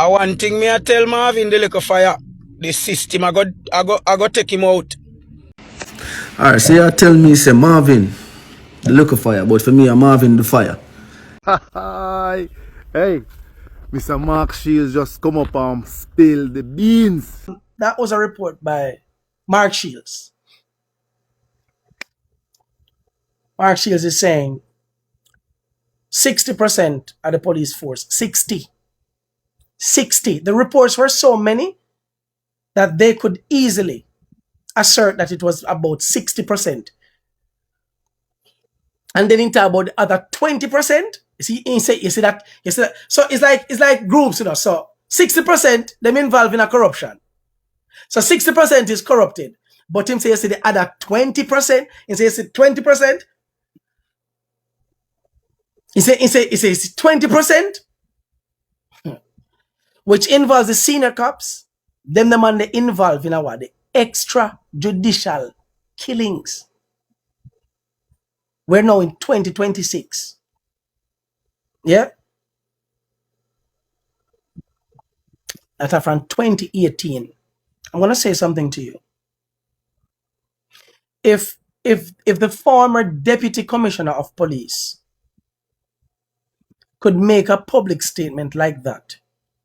One thing me I tell Marvin the little fire, the system I go take him out. Alright, so you tell me say Marvin the look of fire, but for me I'm Marvin the fire. Hey, Mr. Mark Shields just come up and spill the beans. That was a report by Mark Shields. Mark Shields is saying 60% of the police force, 60. The reports were so many that they could easily assert that it was about 60%. And then into about the other 20%, you see that. So it's like groups, So 60% them involved in a corruption. So 60% is corrupted. But him say you see the other 20%, he say you see 20%. He says 20%, which involves the senior cops. Them the man they involved in the extrajudicial killings. We're now in 2026. Yeah? That's from 2018. I'm gonna say something to you. If the former deputy commissioner of police could make a public statement like that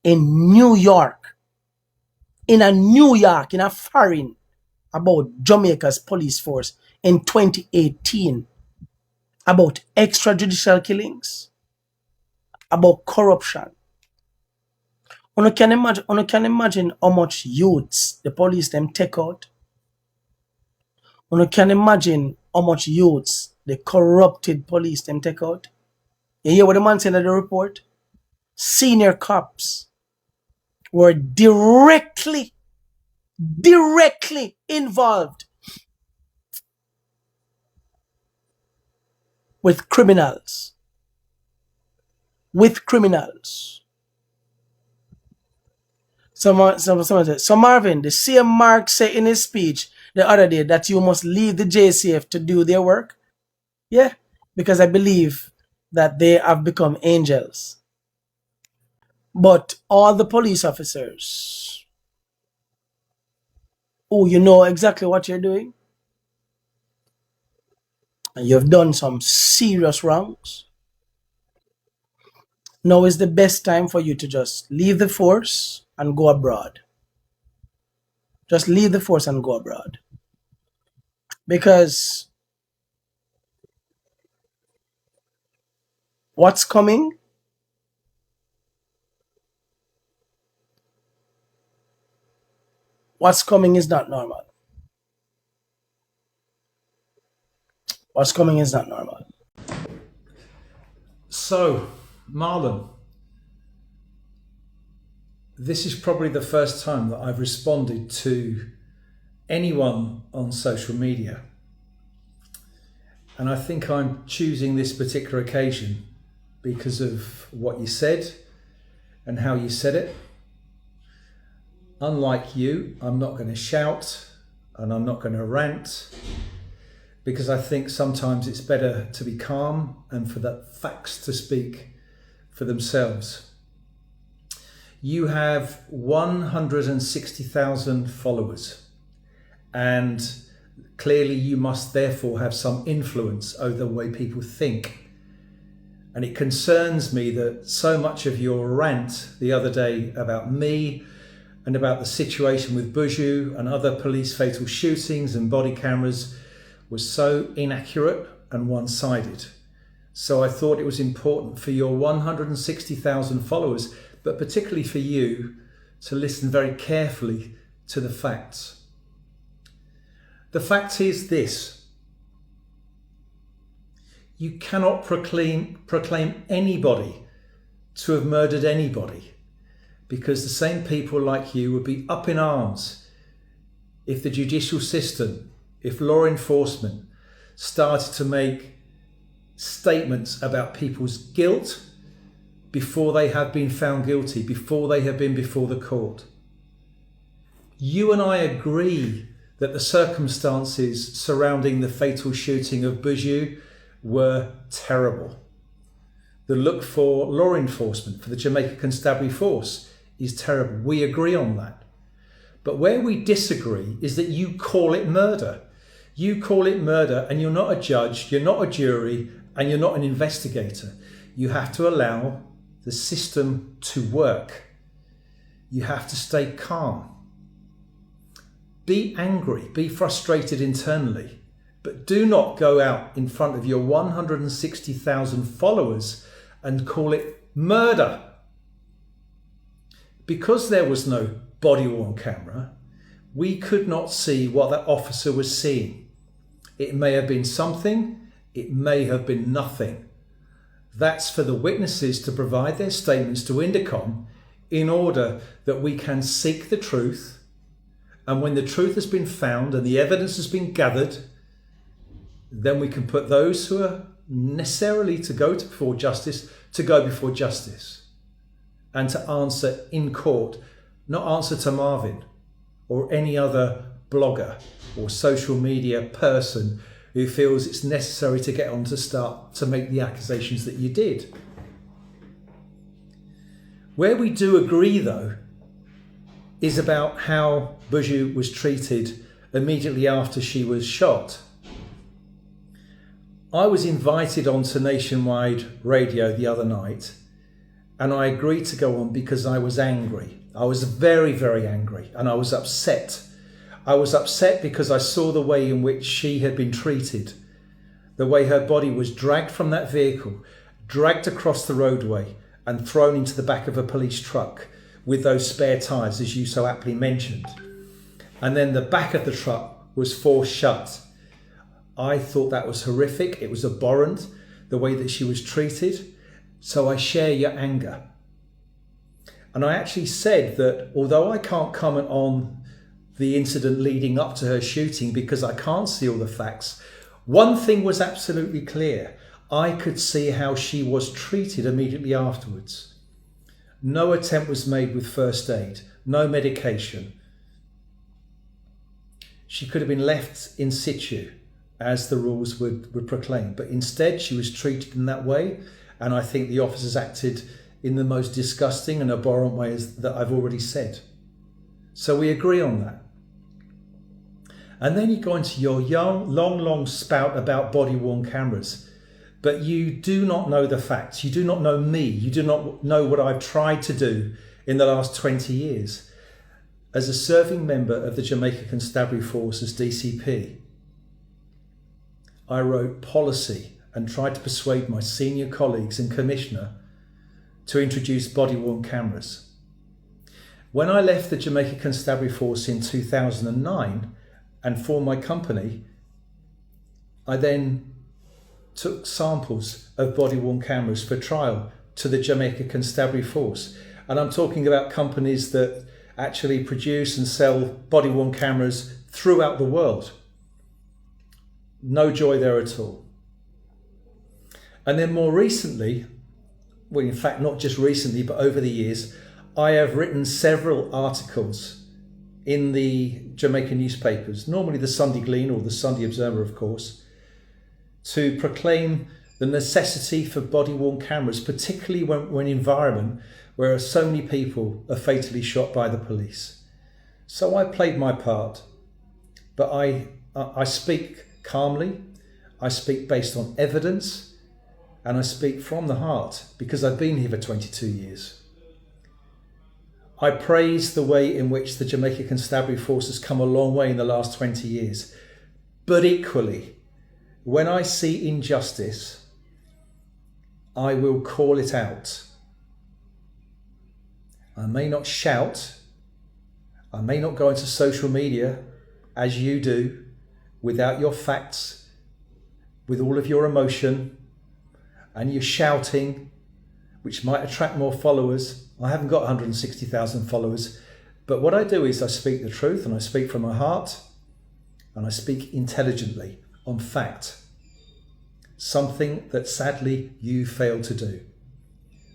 in New York, in a foreign, about Jamaica's police force in 2018, about extrajudicial killings, about corruption. You can imagine how much youths the police them take out. You can imagine how much youths the corrupted police them take out. You hear what the man said in the report? Senior cops were directly involved with criminals. So Marvin, the same Mark said in his speech the other day that you must leave the JCF to do their work. Yeah, because I believe that they have become angels. But all the police officers who you know exactly what you're doing, and you've done some serious wrongs, now is the best time for you to just leave the force and go abroad. Just leave the force and go abroad. Because what's coming is not normal. What's coming is not normal. So, Marlon, this is probably the first time that I've responded to anyone on social media. And I think I'm choosing this particular occasion because of what you said and how you said it. Unlike you, I'm not going to shout and I'm not going to rant, because I think sometimes it's better to be calm and for the facts to speak for themselves. You have 160,000 followers, and clearly you must therefore have some influence over the way people think. And it concerns me that so much of your rant the other day about me and about the situation with Buju and other police fatal shootings and body cameras was so inaccurate and one-sided. So I thought it was important for your 160,000 followers, but particularly for you, to listen very carefully to the facts. The fact is this: you cannot proclaim anybody to have murdered anybody, because the same people like you would be up in arms if the judicial system, if law enforcement started to make statements about people's guilt before they have been found guilty, before they have been before the court. You and I agree that the circumstances surrounding the fatal shooting of Buju were terrible. The look for law enforcement, for the Jamaica Constabulary Force, is terrible. We agree on that. But where we disagree is that you call it murder. You call it murder, and you're not a judge, you're not a jury, and you're not an investigator. You have to allow the system to work. You have to stay calm. Be angry, be frustrated internally, but do not go out in front of your 160,000 followers and call it murder. Because there was no body-worn camera, we could not see what that officer was seeing. It may have been something, it may have been nothing. That's for the witnesses to provide their statements to Intercom in order that we can seek the truth. And when the truth has been found and the evidence has been gathered, then we can put those who are necessarily to go before justice and to answer in court, not answer to Marvin or any other blogger or social media person who feels it's necessary to get on to start to make the accusations that you did. Where we do agree, though, is about how Buju was treated immediately after she was shot. I was invited onto nationwide radio the other night, and I agreed to go on because I was angry. I was very, very angry, and I was upset. I was upset because I saw the way in which she had been treated, the way her body was dragged from that vehicle, dragged across the roadway and thrown into the back of a police truck with those spare tyres, as you so aptly mentioned. And then the back of the truck was forced shut. I thought that was horrific. It was abhorrent, the way that she was treated. So I share your anger. And I actually said that although I can't comment on the incident leading up to her shooting because I can't see all the facts, one thing was absolutely clear. I could see how she was treated immediately afterwards. No attempt was made with first aid, no medication. She could have been left in situ, as the rules would proclaim, but instead she was treated in that way, and I think the officers acted in the most disgusting and abhorrent ways that I've already said. So we agree on that. And then you go into your long spout about body-worn cameras, but you do not know the facts. You do not know me. You do not know what I've tried to do in the last 20 years. As a serving member of the Jamaica Constabulary Force as DCP, I wrote policy and tried to persuade my senior colleagues and commissioner to introduce body-worn cameras. When I left the Jamaica Constabulary Force in 2009 and formed my company, I then took samples of body-worn cameras for trial to the Jamaica Constabulary Force. And I'm talking about companies that actually produce and sell body-worn cameras throughout the world. No joy there at all. And then more recently, well, in fact, not just recently, but over the years, I have written several articles in the Jamaican newspapers, normally the Sunday Glean or the Sunday Observer, of course, to proclaim the necessity for body-worn cameras, particularly when environment where so many people are fatally shot by the police. So I played my part, but I speak calmly, I speak based on evidence, and I speak from the heart because I've been here for 22 years. I praise the way in which the Jamaica Constabulary Force has come a long way in the last 20 years, but equally, when I see injustice, I will call it out. I may not shout, I may not go into social media as you do, without your facts, with all of your emotion, and you're shouting, which might attract more followers. I haven't got 160,000 followers, but what I do is I speak the truth and I speak from my heart and I speak intelligently on fact, something that sadly you fail to do.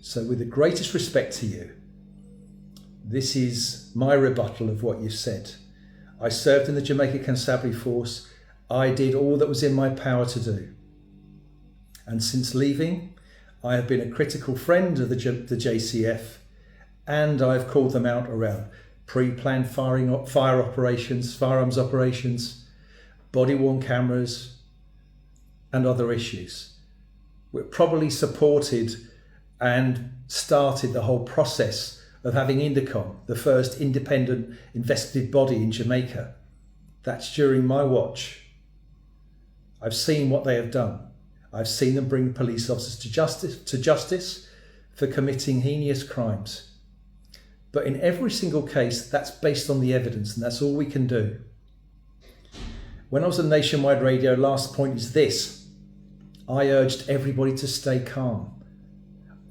So with the greatest respect to you, this is my rebuttal of what you've said. I served in the Jamaica Constabulary Force. I did all that was in my power to do. And since leaving, I have been a critical friend of the JCF And I've called them out around pre-planned fire operations, firearms operations, body-worn cameras, and other issues. We're probably supported and started the whole process of having INDECOM, the first independent investigative body in Jamaica. That's during my watch. I've seen what they have done. I've seen them bring police officers to justice for committing heinous crimes. But in every single case, that's based on the evidence, and that's all we can do. When I was on Nationwide Radio, last point is this. I urged everybody to stay calm.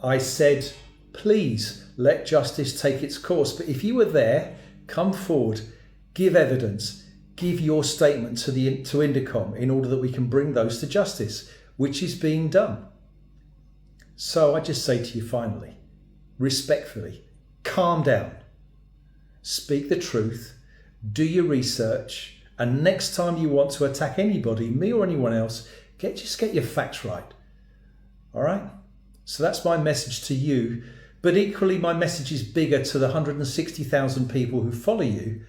I said, please let justice take its course. But if you were there, come forward, give evidence, give your statement to INDECOM in order that we can bring those to justice, which is being done. So I just say to you finally, respectfully, calm down, speak the truth, do your research, and next time you want to attack anybody, me or anyone else, just get your facts right. All right? So that's my message to you. But equally, my message is bigger to the 160,000 people who follow you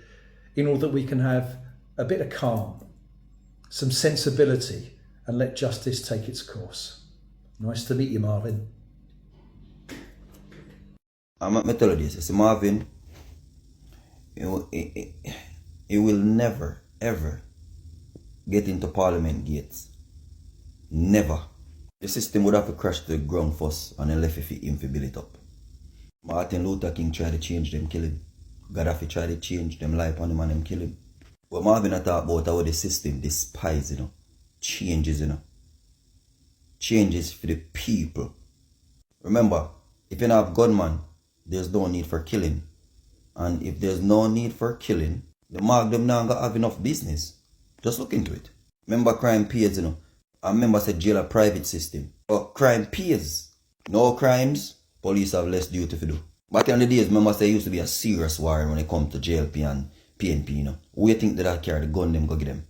in order that we can have a bit of calm, some sensibility, and let justice take its course. Nice to meet you, Marvin. I'm at tell you this. I say, Marvin, he will never, ever get into Parliament gates. Never. The system would have to crash to the ground first and then left for him to build it up. Martin Luther King tried to change them, kill him. Gaddafi tried to change them life on him and them kill him. But Marvin I talk about how the system despises, changes, changes for the people. Remember, if you don't have gunman, there's no need for killing. And if there's no need for killing, the mark them now gonna have enough business. Just look into it. Remember crime pays, I remember said jail a private system. But crime pays. No crimes, police have less duty to do. Back in the days, remember say it used to be a serious war when it comes to JLP and PNP, Who you think that I carry the gun them go get them?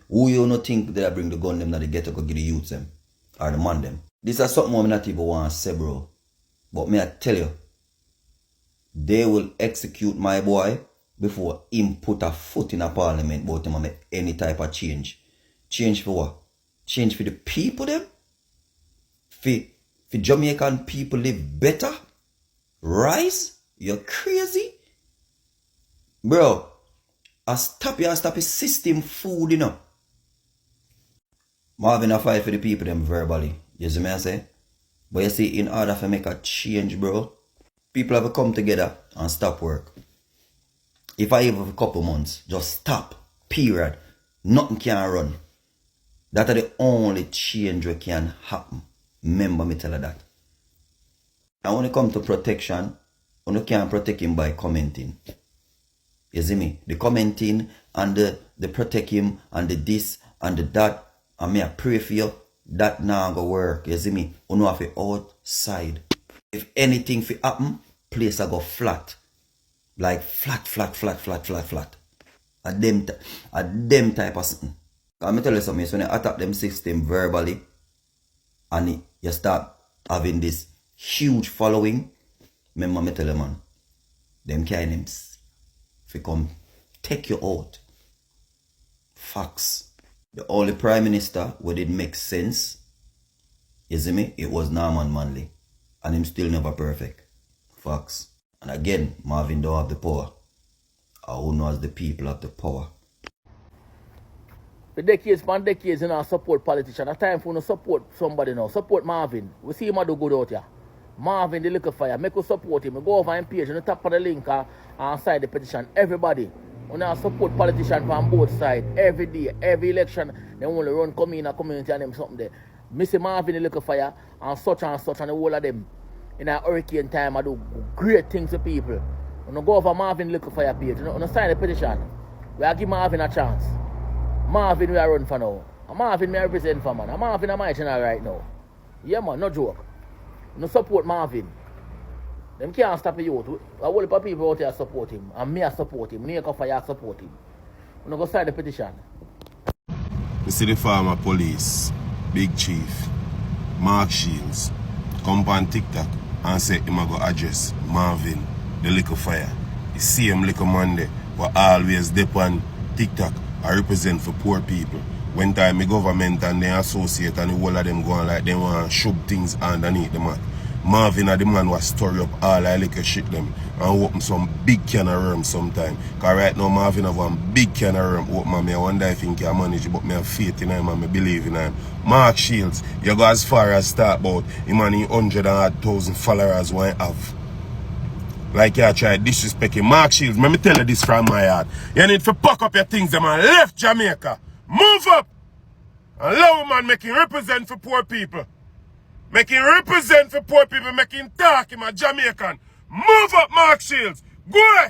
Who you not think that I bring the gun them that they get to go get the youths them? Or the man them? This is something I'm not even want to say, bro. But me I tell you, they will execute my boy before him put a foot in a parliament about him make any type of change. Change for what? Change for the people them? For Jamaican people live better? Rise? You're crazy? Bro, I stop the system food, Marvin a fight for the people them verbally. You see me I say? But you see, in order to make a change, bro, people have to come together and stop work. If I have a couple months, just stop. Period. Nothing can run. That are the only change that can happen. Remember me tell you that. And when it comes to protection, you can't protect him by commenting. You see me? The commenting and the protect him and the this and the that. And me I pray for you. That now go work. You see me? You know have it outside. If anything fi happen, place I go flat. Like flat. A them type of something. Let me tell you something. So when you attack them system verbally and you start having this huge following, remember me tell you, man, them kind of fi come take you out. Facts. The only prime minister who did make sense, you see me, it was Norman Manley. And him still never perfect. Facts. And again, Marvin don't have the power. Or who knows the people have the power. For decades, support politicians. It's time for us to support somebody now. Support Marvin. We see him do good out here. Marvin, the liquor fire. Make us support him. We go over and page on the top of the link and sign the petition. Everybody. We now support politicians from both sides. Every day, every election, they want to run come in a community and them something there. Mr. Marvin, the liquor fire, and such and the whole of them. In a hurricane time, I do great things to people. When I go over Marvin Liquor Fire page, when I sign the petition, we are give Marvin a chance. Marvin we are run for now. And Marvin me represent for man. And Marvin am my channel right now. Yeah man, no joke. No support Marvin. Them can't stop the youth. A whole heap of people out there support him. And me I support him. Liquor Fire support him. When I go sign the petition. We see the former police, Big Chief, Mark Shields, come on TikTok and say him go address Marvin the little fire. The same little man there will always dip on TikTok I represent for poor people. When time the government and the associate and the whole of them going like they want to shove things underneath the man. Marvin and the man was story up all I little shit them and open some big can of worm sometime. Cause right now Marvin have one big can of worm open and I wonder if he can manage it, but I have faith in him and I believe in him. Mark Shields, you go as far as start about him and 100,000 followers one have. Like you try disrespecting Mark Shields. Let me tell you this from my heart. You need to pack up your things them and left Jamaica. Move up! And allow man make him represent for poor people. Make him represent for poor people, make him talk him a Jamaican. Move up, Mark Shields. Go!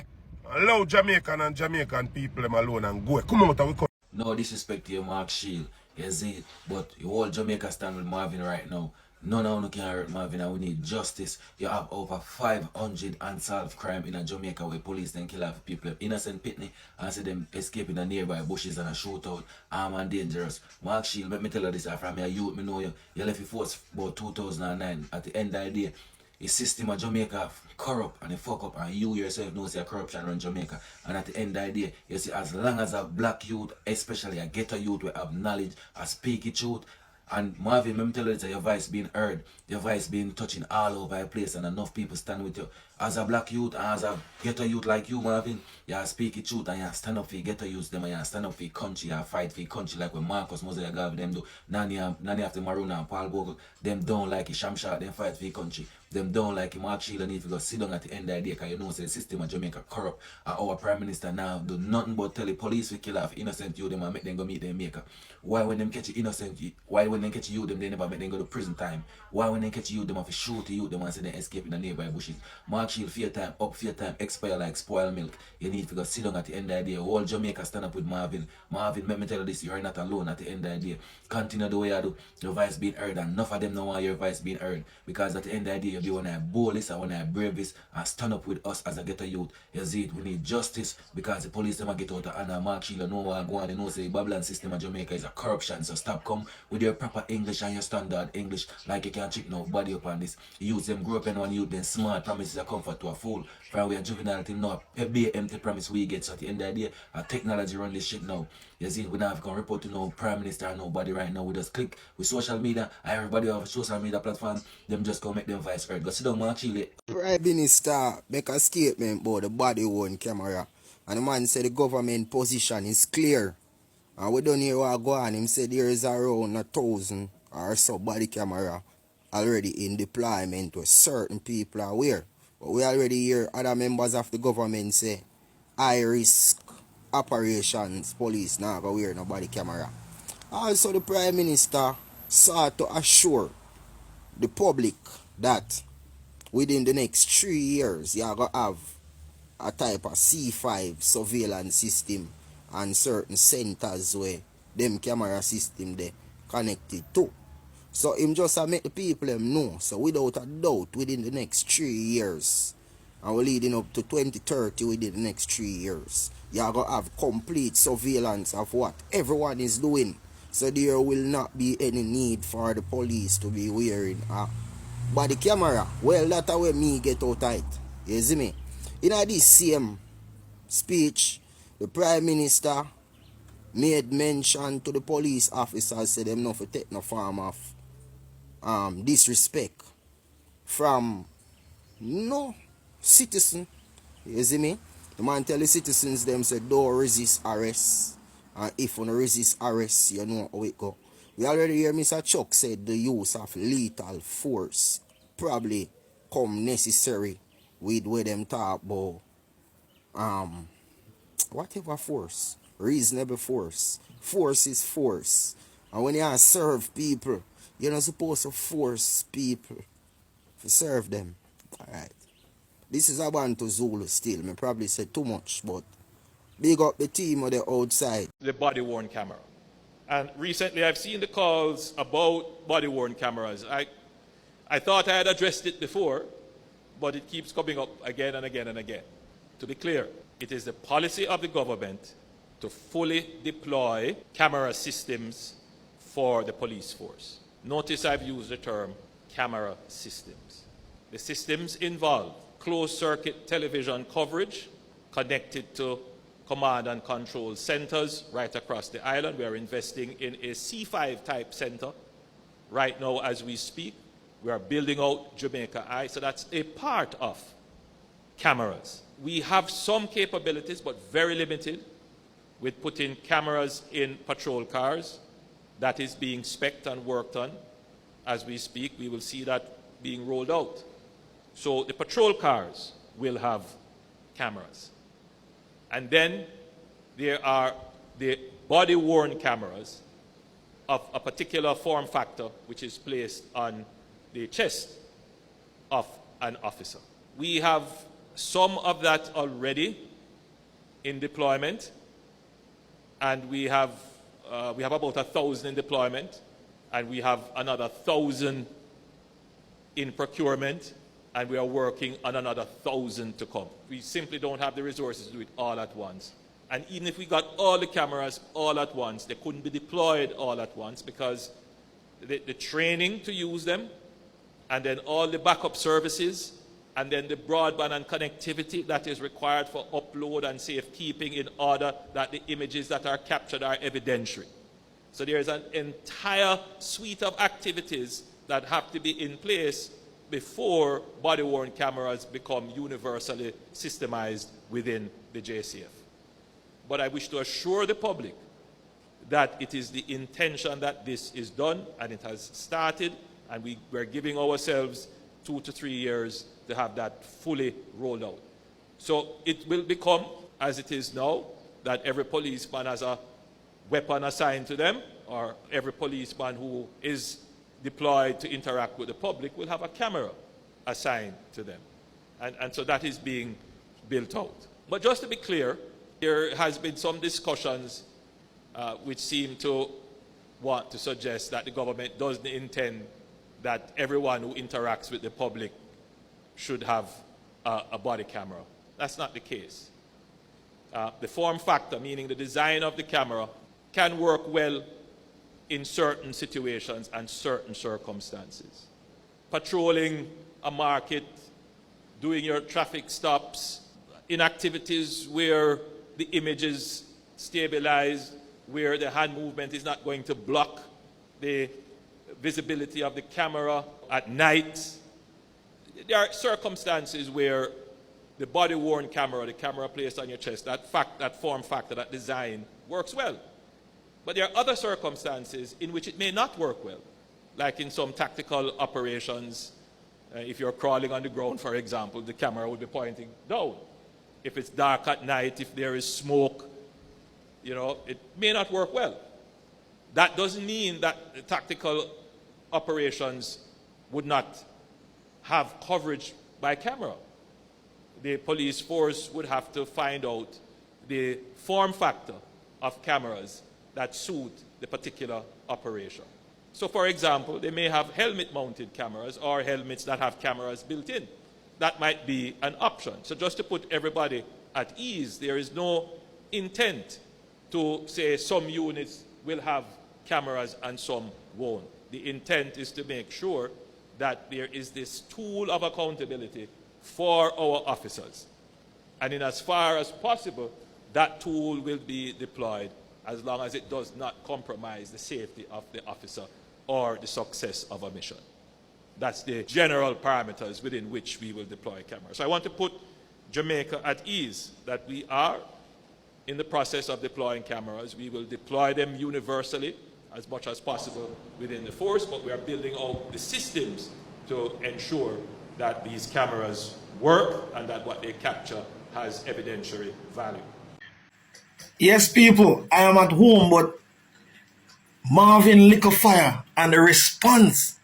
Allow Jamaican and Jamaican people them alone and go. Come out and we come. No disrespect to you, Mark Shield. You see it, but the whole Jamaica stand with Marvin right now. None of them can hurt Marvin and we need justice. You have over 500 unsolved crime in Jamaica where police then kill off people. Innocent pitney and see them escaping the nearby bushes and a shootout. Armed and dangerous. Mark Shield, let me tell you this from your youth, me know you. You left your force about 2009. At the end of the day, the system of Jamaica corrupt and they fuck up and you yourself know say corruption around Jamaica. And at the end of the day, you see as long as a black youth, especially a ghetto youth will have knowledge, a speak it truth, and Marvin, let me tell you that your voice being heard, your voice being touching all over the place and enough people stand with you. As a black youth and as a ghetto youth like you, Marvin, you speak the truth and you stand up for your ghetto youth them and you stand up for your country, you fight for your country like when Marcus Moses Garvey them do. Nani after Maruna and Paul Bogle, them don't like it, Shamshot, them fight for your country. Them don't like it, Mark Shield need to go sit down at the end of the day because you know say the system of Jamaica corrupt. And our Prime Minister now do nothing but tell the police we kill off innocent youth them and make them go meet them maker. Why when them catch the innocent, why when they catch you them they never make them go to prison time? Why when they catch you them have to shoot the youth them and say they escape in the nearby bushes? Mark Shield, fear time, up fear time, expire like spoiled milk. You need to go sit down at the end of the day. All Jamaica stand up with Marvin. Marvin, let me tell you this, you're not alone at the end of the day. Continue the way you do. Your voice being heard and enough of them don't want your voice being heard. Because at the end of the day, you'll be one of the boldest and one of the bravest and stand up with us as a ghetto youth. You see it, we need justice because the police them get out of hand and Mark Shield no one go on. They know say the Babylon system of Jamaica is a corruption. So stop come with your proper English and your standard English like you can't trick nobody upon this. Youth them grow up in one youth, then smart promises are comfort to a fool. From we are juvenile till now, be empty promise we get. So at the end of the day, our technology run this shit now. You see, we don't have to report to no Prime Minister or nobody right now. We just click with social media and everybody have a social media platform. Them just go make them voice heard. Go sit down, Mark Shield. Prime Minister make a statement about the body worn camera. And the man said the government position is clear. And we don't hear what go on. Him said there is around 1,000 or so body camera already in deployment where certain people are aware. But we already hear other members of the government say high risk operations police now go wear no body camera. Also the Prime Minister sought to assure the public that within the next 3 years you are going to have a type of C5 surveillance system and certain centers where them camera system they connected to. So him just make the people them know. So without a doubt, within the next 3 years, and we're leading up to 2030 within the next 3 years, you are going to have complete surveillance of what everyone is doing. So there will not be any need for the police to be wearing a body camera. Well, that's where me get out of it. You see me? In this same speech, the Prime Minister made mention to the police officers, said them not to take no form of disrespect from no citizen. You see me? The man tell the citizens them say don't resist arrest. And if you don't resist arrest, you know how it go. We already hear Mr. Chuck said the use of lethal force probably come necessary with where them talk about whatever force, reasonable force. Force is force. And when you serve people, you're not supposed to force people to serve them. Alright. This is a Bantu Zulu still. I probably said too much, but big up the team on the outside. The body-worn camera. And recently I've seen the calls about body-worn cameras. I thought I had addressed it before, but it keeps coming up again and again and again. To be clear, it is the policy of the government to fully deploy camera systems for the police force. Notice I've used the term camera systems. The systems involved closed-circuit television coverage connected to command and control centers right across the island. We are investing in a C5 type center right now as we speak. We are building out Jamaica Eye, so that's a part of cameras. We have some capabilities, but very limited, with putting cameras in patrol cars. That is being spec'd and worked on as we speak. We will see that being rolled out. So the patrol cars will have cameras. And then there are the body-worn cameras of a particular form factor which is placed on the chest of an officer. We have some of that already in deployment, and we have about 1,000 in deployment, and we have another 1,000 in procurement, and we are working on another 1,000 to come. We simply don't have the resources to do it all at once. And even if we got all the cameras all at once, they couldn't be deployed all at once because the training to use them, and then all the backup services, and then the broadband and connectivity that is required for upload and safekeeping in order that the images that are captured are evidentiary. So there is an entire suite of activities that have to be in place before body-worn cameras become universally systemized within the JCF. But I wish to assure the public that it is the intention that this is done, and it has started, and we're giving ourselves 2 to 3 years to have that fully rolled out. So it will become, as it is now, that every policeman has a weapon assigned to them, or every policeman who is deployed to interact with the public will have a camera assigned to them. And so that is being built out. But just to be clear, there has been some discussions which seem to want to suggest that the government doesn't intend that everyone who interacts with the public should have a body camera. That's not the case. The form factor, meaning the design of the camera, can work well in certain situations and certain circumstances. Patrolling a market, doing your traffic stops, in activities where the image is stabilized, where the hand movement is not going to block the visibility of the camera at night. There are circumstances where the body-worn camera, the camera placed on your chest, that form factor, that design works well. But there are other circumstances in which it may not work well, like in some tactical operations. If you're crawling on the ground, for example, the camera will be pointing down. If it's dark at night, if there is smoke, it may not work well. That doesn't mean that the tactical operations would not have coverage by camera. The police force would have to find out the form factor of cameras that suit the particular operation. So for example, they may have helmet-mounted cameras or helmets that have cameras built in. That might be an option. So just to put everybody at ease, there is no intent to say some units will have cameras and some won't. The intent is to make sure that there is this tool of accountability for our officers. And in as far as possible, that tool will be deployed as long as it does not compromise the safety of the officer or the success of a mission. That's the general parameters within which we will deploy cameras. So I want to put Jamaica at ease that we are in the process of deploying cameras. We will deploy them universally as much as possible within the force, but we are building out the systems to ensure that these cameras work and that what they capture has evidentiary value. Yes, people, I am at home, but Marvin lit a fire, and the response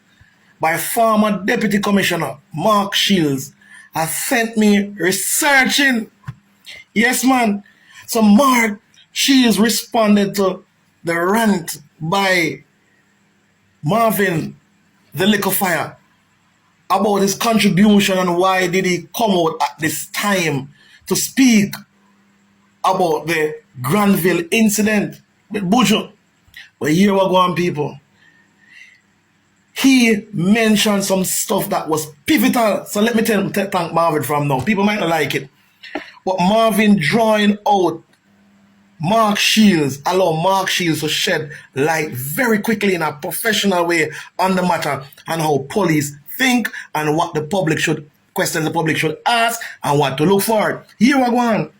by former Deputy Commissioner Mark Shields has sent me researching. Yes, man. So Mark Shields responded to the rant by Marvin the Liquor Fire about his contribution and why did he come out at this time to speak about the Granville incident with Buju. But here we go on, people. he mentioned some stuff that was pivotal. So let me thank Marvin from now. People might not like it. But Marvin drawing out Mark Shields, allow Mark Shields to shed light very quickly in a professional way on the matter and how police think and what the public should, questions the public should ask and what to look for. Here we go on.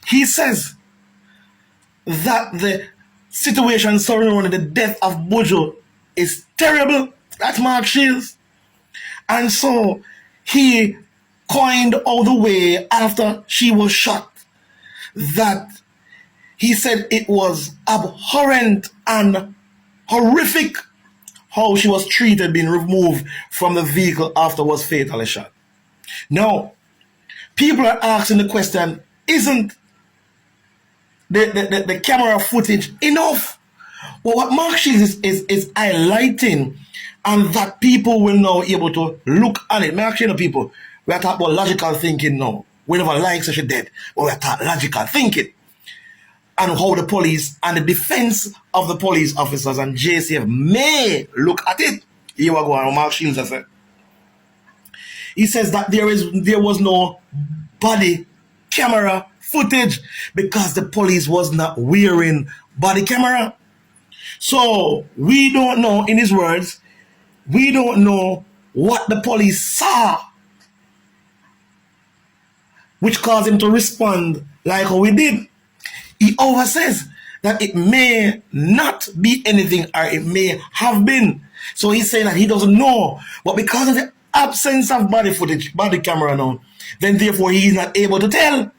He says that the situation surrounding the death of Buju is terrible. That's Mark Shields. And so he coined all the way after she was shot that he said it was abhorrent and horrific how she was treated, being removed from the vehicle after was fatally shot. Now, people are asking the question, isn't the camera footage enough? Well, what Mark Shields is highlighting, and that people will now be able to look at it. Mark Shields, people, we are talking about logical thinking now. We never like such a dead, but we are talking logical thinking. And how the police and the defense of the police officers and JCF may look at it. Here we go on, Mark Shields has said. He says that there was no body camera footage because the police was not wearing body camera. So we don't know, in his words, we don't know what the police saw which caused him to respond like how he did. He always says that it may not be anything or it may have been. So he's saying that he doesn't know. But because of the absence of body footage, body camera now, then therefore he is not able to tell.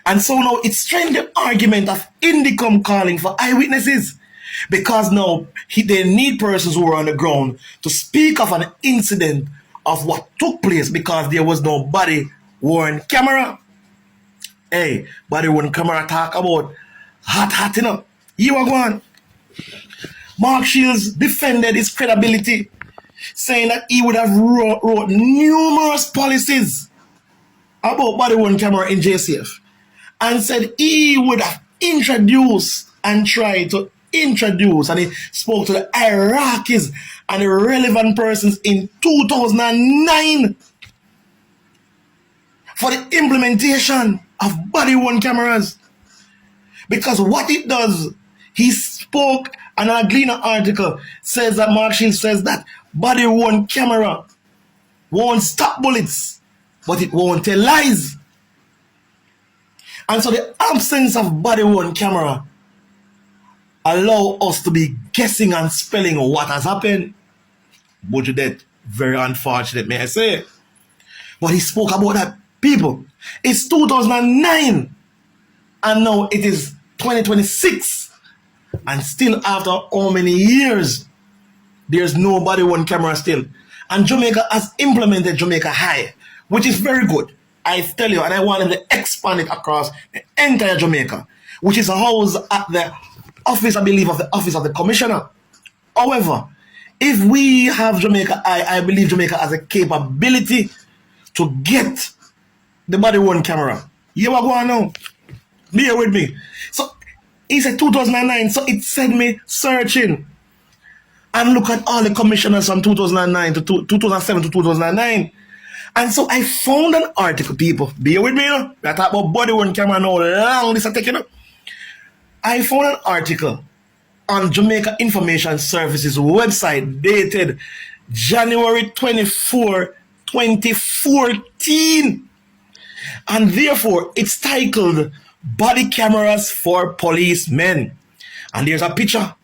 And so now it's strained the argument of Indicom calling for eyewitnesses. Because now they need persons who are on the ground to speak of an incident of what took place because there was no body-worn camera. Hey, body-worn camera talk about hot, you know. You are going. Mark Shields defended his credibility, saying that he would have wrote numerous policies about body-worn camera in JCF and said he would have introduced and tried to introduce, and he spoke to the hierarchies and the relevant persons in 2009 for the implementation of body-worn cameras. Because what it does, he spoke, and a Gleaner article says that Mark Shields says that body-worn camera won't stop bullets, but it won't tell lies. And so the absence of body-worn camera allow us to be guessing and spelling what has happened. Buju death, very unfortunate, may I say. But he spoke about that. People, it's 2009 and now it is 2026, and still after how many years there's no body-worn camera still. And Jamaica has implemented Jamaica High, which is very good, I tell you, and I want them to expand it across the entire Jamaica, which is housed at the office, I believe, of the office of the commissioner. However, if we have Jamaica High, I believe Jamaica has a capability to get the body-worn camera. You are going now. Be here with me. So he said 2009, so it sent me searching and look at all the commissioners from 2009 to 2007 to 2009. And so I found an article, people. Be here with me, you know? I talk about body-worn camera now, long this I take, you know? I found an article on Jamaica Information Services website dated January 24, 2014. And therefore, it's titled Body Cameras for Policemen. And there's a picture.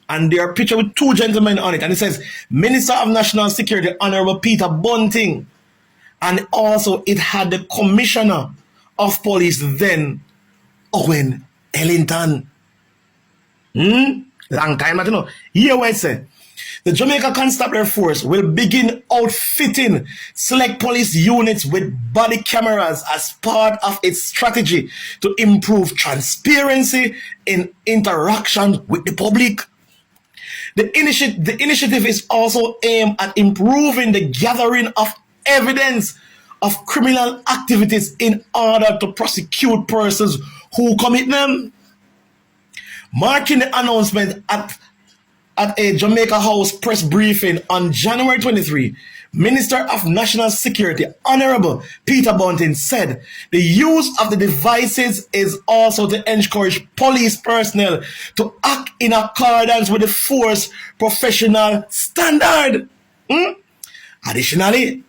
And there's a picture with two gentlemen on it. And it says, Minister of National Security, Honorable Peter Bunting. And also it had the Commissioner of Police then, Owen Ellington. Long time, I don't know. Here what it says. The Jamaica Constabulary Force will begin outfitting select police units with body cameras as part of its strategy to improve transparency in interaction with the public. The initiative is also aimed at improving the gathering of evidence of criminal activities in order to prosecute persons who commit them. Marking the announcement at a Jamaica House press briefing on January 23, Minister of National Security, Honorable Peter Bunting, said the use of the devices is also to encourage police personnel to act in accordance with the force professional standard. Additionally,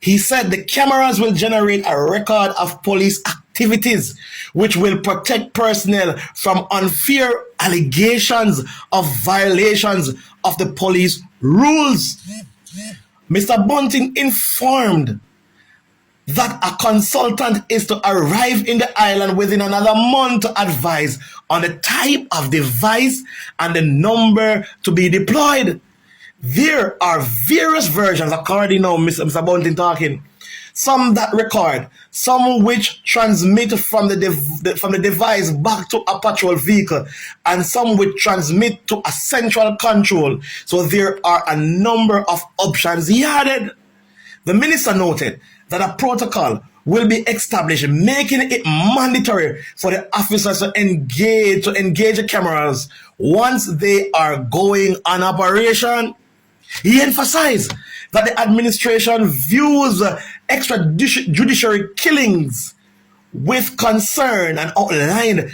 he said the cameras will generate a record of police activities, which will protect personnel from unfair allegations of violations of the police rules. Mr. Bunting informed that a consultant is to arrive in the island within another month to advise on the type of device and the number to be deployed. There are various versions, according to Mr. Bunting talking. Some that record, some which transmit from the device back to a patrol vehicle, and some which transmit to a central control. So there are a number of options he added. The minister noted that a protocol will be established, making it mandatory for the officers to engage the cameras once they are going on operation. He emphasized that the administration views extrajudiciary killings with concern and outlined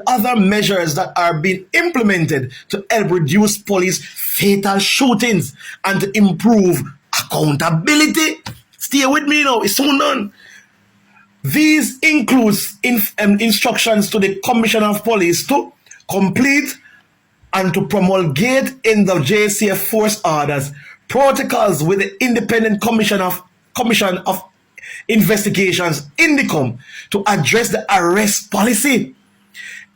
other measures that are being implemented to help reduce police fatal shootings and to improve accountability. Stay with me now, it's soon done. These includes instructions to the Commissioner of Police to complete and to promulgate in the JCF force orders protocols with the Independent Commission of Investigations, INDICOM, to address the arrest policy,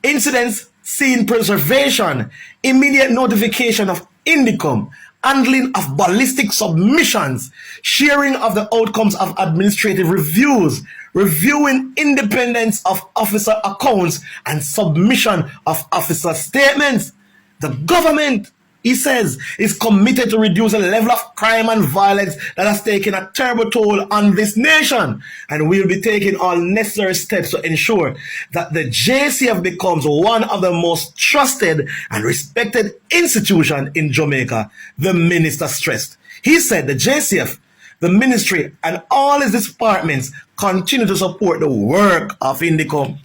incidents, scene preservation, immediate notification of INDICOM, handling of ballistic submissions, sharing of the outcomes of administrative reviews, reviewing independence of officer accounts, and submission of officer statements. The government, he says, is committed to reduce the level of crime and violence that has taken a terrible toll on this nation, and will be taking all necessary steps to ensure that the JCF becomes one of the most trusted and respected institutions in Jamaica, the minister stressed. He said the JCF, the ministry, and all its departments continue to support the work of INDICOM.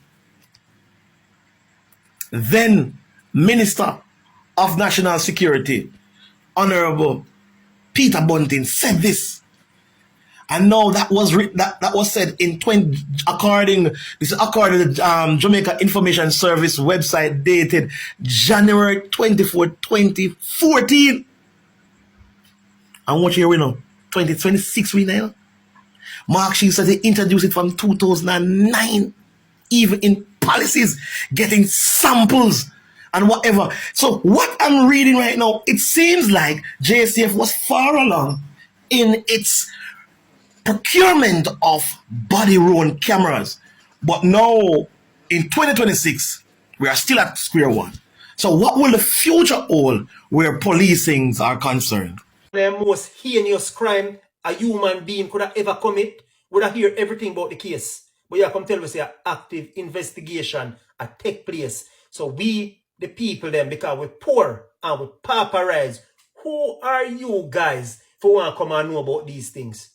Then, Minister of National Security, Honorable Peter Bunting, said this. And now that was that was said in according to the Jamaica Information Service website, dated January 24, 2014. And what year we know? 2026 we know. Mark Shields said they introduced it from 2009, even in policies, getting samples and whatever. So what I'm reading right now, it seems like JCF was far along in its procurement of body-worn cameras. But now, in 2026, we are still at square one. So what will the future hold where policings are concerned? The most heinous crime a human being could have ever commit, would have heard everything about the case. But you come tell us an active investigation take place. So we, the people them, because we're poor and we pauperize, who are you guys for want to come and know about these things?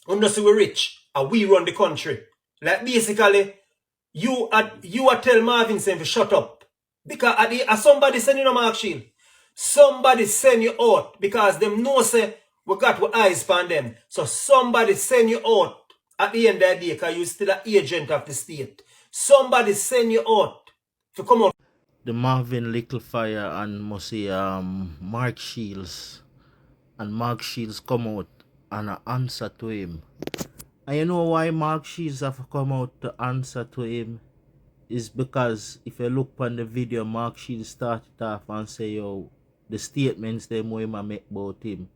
Unless we're rich and we run the country. Like basically, you are tell Marvin to shut up. Because somebody send you no Mark Shield. Somebody send you out because them know say we got our eyes on them. So somebody send you out at the end of the day because you're still an agent of the state. Somebody send you out to come out. The Marvin Little Fire and must say Mark Shields. And Mark Shields come out and answer to him. And you know why Mark Shields have come out to answer to him? Is because if you look on the video, Mark Shields started off and say, yo, the statements them we make about him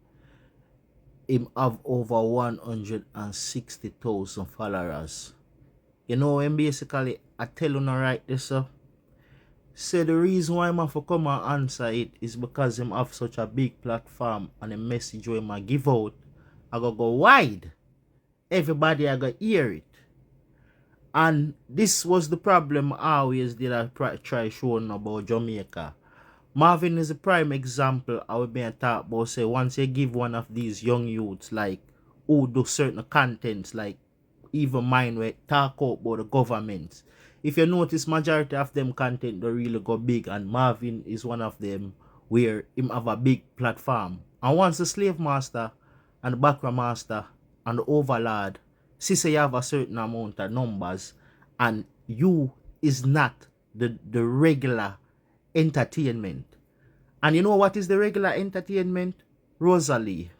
have over 160,000 followers. You know, and basically I tell you right this sir. Say the reason why I'm for come and answer it is because him have such a big platform and the message where I give out I go wide. Everybody I go hear it. And this was the problem I always did I try showing about Jamaica. Marvin is a prime example. I would be a talk about say once you give one of these young youths like who do certain contents like even mine where talk about the government. If you notice majority of them content don't really go big and Marvin is one of them where him have a big platform. And once the slave master and the background master and the overlord see say you have a certain amount of numbers and you is not the regular entertainment. And you know what is the regular entertainment? Rosalie.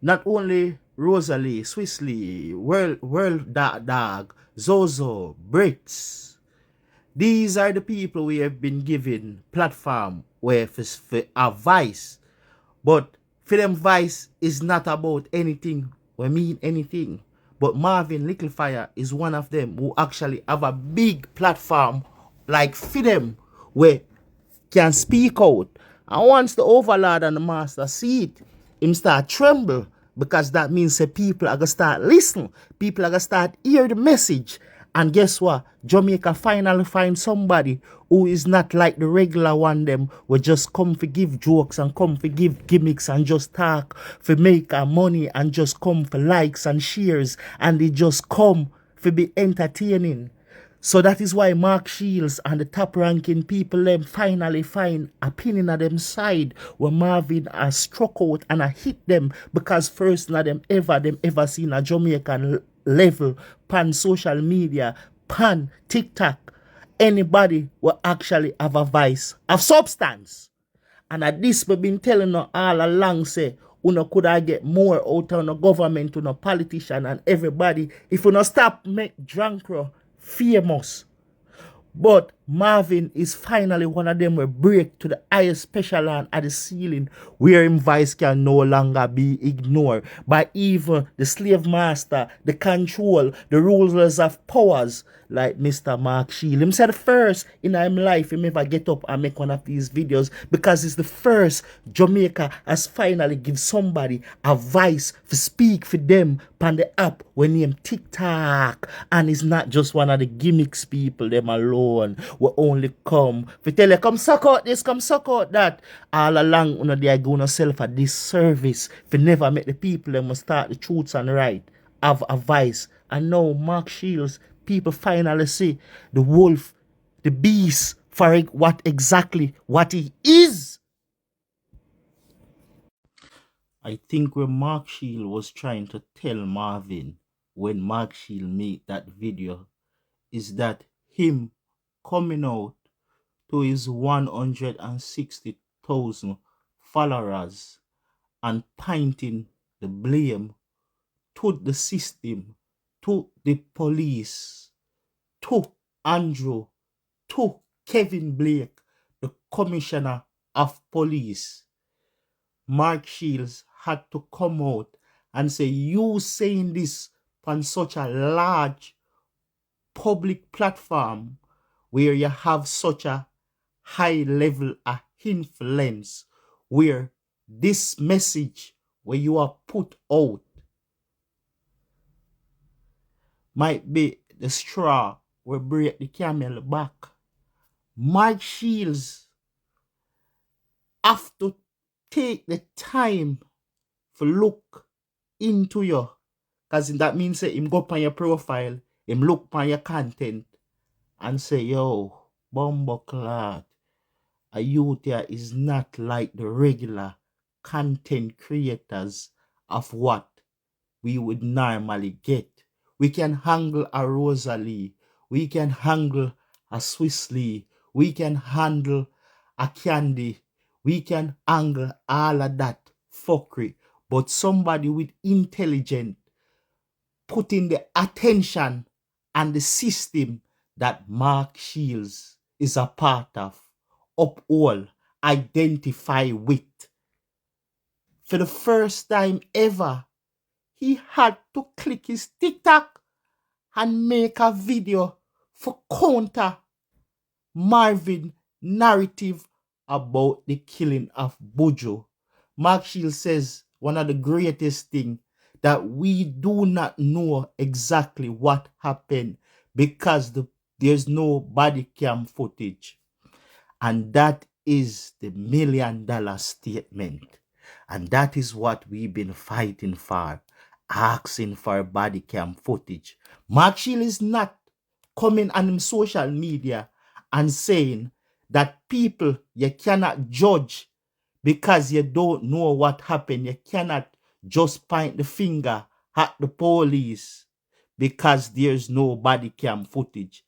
Not only Rosalie, Swissley, World Dog, Zozo, Brits. These are the people we have been given platform where for a voice. But for them voice is not about anything or mean anything. But Marvin Littlefire is one of them who actually have a big platform like for them where can speak out. And once the overlord and the master see it, him start tremble because that means that people are going to start listen. People are going to start hear the message. And guess what? Jamaica finally find somebody who is not like the regular one them will just come for give jokes and come for give gimmicks and just talk for make money and just come for likes and shares and they just come for be entertaining. So that is why Mark Shields and the top ranking people them finally find a pin in them side where Marvin has struck out and I hit them because first na them ever seen a Jamaican level pan social media, pan TikTok. Anybody will actually have a voice of substance. And at this we've been telling you all along say you could I get more out of the government, politician and everybody if you stop make Drankro famous. But Marvin is finally one of them will break to the highest special land at the ceiling where him voice can no longer be ignored by even the slave master, the control, the rulers of powers like Mr. Mark Shield. Him said first in his life him ever get up and make one of these videos because it's the first Jamaica has finally give somebody a voice to speak for them on the app when name TikTok, and it's not just one of the gimmicks people them alone will only come for tell you come suck out this, come suck out that. All along they are going to self a disservice for never make the people them start the truths and right have a voice. And now Mark Shields people finally see the wolf, the beast for what exactly what he is. I think what Mark Shield was trying to tell Marvin when Mark Shield made that video is that him coming out to his 160,000 followers and pointing the blame to the system, to the police, to Andrew, to Kevin Blake, the commissioner of police. Mark Shields had to come out and say, you saying this on such a large public platform where you have such a high level of influence, where this message where you are put out might be the straw will break the camel back. Mark Shields have to take the time to look into you, because that means that him go up on your profile, him look on your content and say, yo, bumbleclad, a youth here is not like the regular content creators of what we would normally get. We can handle a Rosalie, we can handle a Swissley, we can handle a Candy, we can handle all of that fuckery. But somebody with intelligence putting the attention and the system that Mark Shields is a part of, uphold, identify with. For the first time ever, he had to click his TikTok and make a video for counter Marvin narrative about the killing of Buju. Mark Shields says one of the greatest things that we do not know exactly what happened because there's no body cam footage. And that is the $1 million statement. And that is what we've been fighting for, asking for body cam footage. Mark Shield is not coming on social media and saying that people, you cannot judge because you don't know what happened. You cannot just point the finger at the police because there's no body cam footage.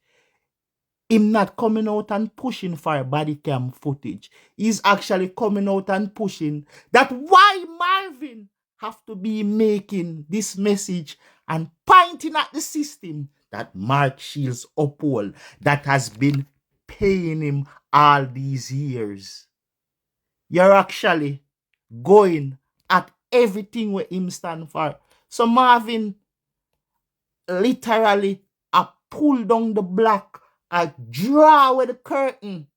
Him not coming out and pushing for body cam footage. He's actually coming out and pushing that why Marvin have to be making this message and pointing at the system that Mark Shields uphold that has been paying him all these years. You're actually going at everything where him stand for. So Marvin literally pull down the block, I draw away the curtain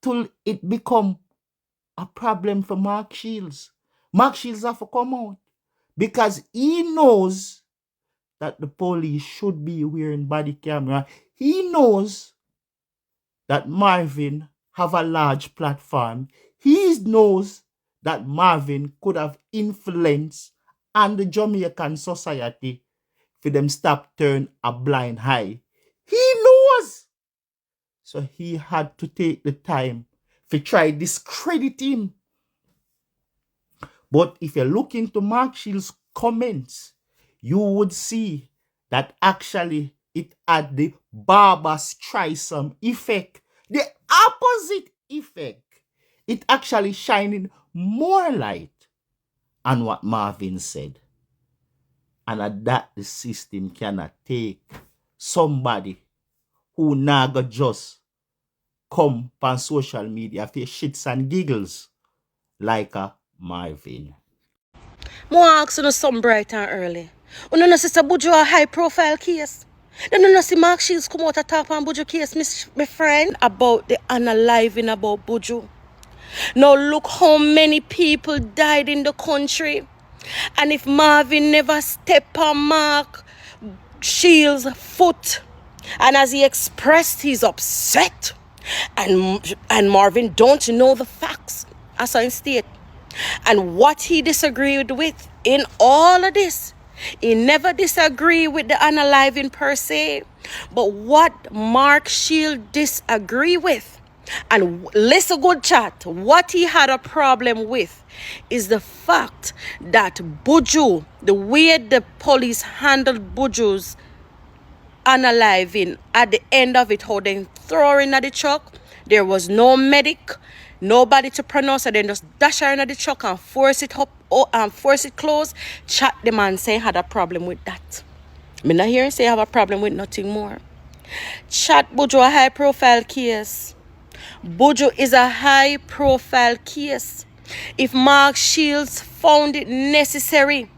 till it become a problem for Mark Shields. Mark Shields have to come out because he knows that the police should be wearing body camera. He knows that Marvin have a large platform. He knows that Marvin could have influence on the Jamaican society for them stop turn a blind eye. He knows. So he had to take the time to try discredit him. But if you look into Mark Shields' comments, you would see that actually it had the Barbados threesome effect. The opposite effect. It actually shining more light on what Marvin said. And at that the system cannot take somebody who naga just come on social media for shits and giggles like a Marvin. More ask you something bright and early. You know sister Buju a high profile case. You know see Mark Shields come out and talk on Buju case, my friend, about the unaliving about Buju. Now look how many people died in the country. And if Marvin never step on Mark Shields' foot, and as he expressed he's upset, and Marvin don't know the facts as I state, and what he disagreed with in all of this, he never disagreed with the unaliving per se, but what Mark Shield disagree with, and listen good chat, what he had a problem with is the fact that Buju, the way the police handled Buju's unaliving, at the end of it, how they throw her in the truck, there was no medic, nobody to pronounce it, then just dash her in the truck and force it up and force it closed. Chat the man saying had a problem with that. Me not hearing say have a problem with nothing more. Chat Buju a high profile case. Buju is a high profile case. If Mark Shields found it necessary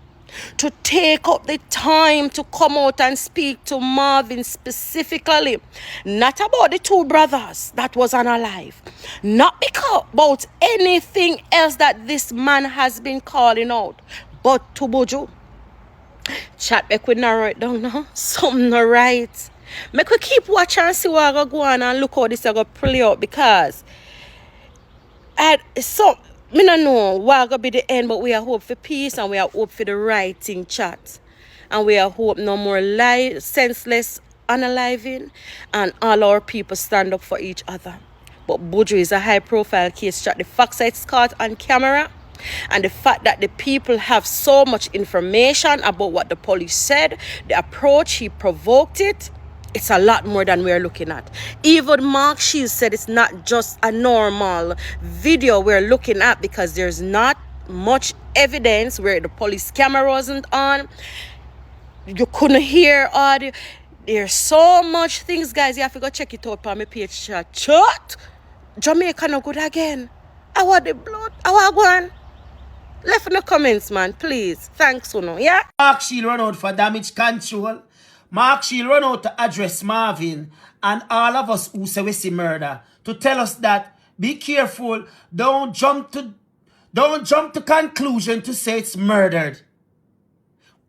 to take up the time to come out and speak to Marvin specifically, not about the two brothers that was unalive, not because about anything else that this man has been calling out, but to Buju. Chat back with narrow it down now. Something not right. Make we keep watching and see what I go on and look how this is going to play out, because me don't know what going to be the end, but we are hope for peace and we are hope for the right thing, chat. And we are hope no more senseless unaliving, and all our people stand up for each other. But Buju is a high profile case, chat. The facts it's caught on camera, and the fact that the people have so much information about what the police said, the approach he provoked it, it's a lot more than we're looking at. Even Mark Shields said it's not just a normal video we're looking at, because there's not much evidence where the police camera wasn't on. You couldn't hear audio. There's so much things, guys. You have to go check it out on my page. Chat. Jamaica no good again. I want the blood. I want one. Left in the comments, man, please. Thanks, Uno. Yeah? Mark Shield run out for damage control. Mark Shield run out to address Marvin and all of us who say we see murder, to tell us that be careful, don't jump to conclusion to say it's murdered.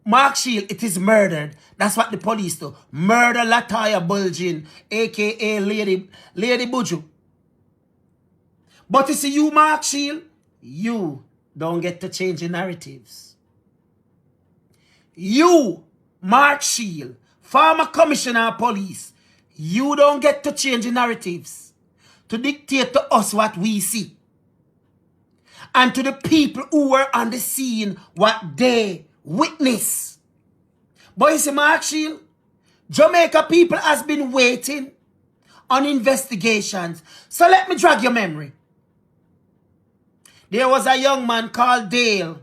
Mark Shield, it is murdered. That's what the police do. Murder Lataya Bulgin, aka Lady Buju. But you see, you, Mark Shield, you don't get to change the narratives. You, Mark Shield, former commissioner of police, you don't get to change the narratives to dictate to us what we see. And to the people who were on the scene what they witness. But you see, Mark Shield, Jamaica people has been waiting on investigations. So let me drag your memory. There was a young man called Dale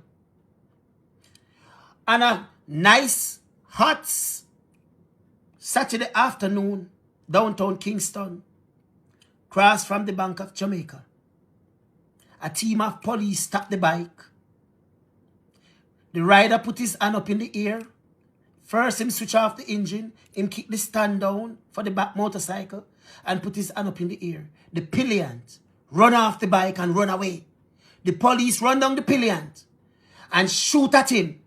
on a nice, hot Saturday afternoon, downtown Kingston, crossed from the bank of Jamaica. A team of police stopped the bike. The rider put his hand up in the air. First, him switch off the engine. Him kick the stand down for the back motorcycle and put his hand up in the air. The pillion run off the bike and run away. The police run down the pillion and shoot at him.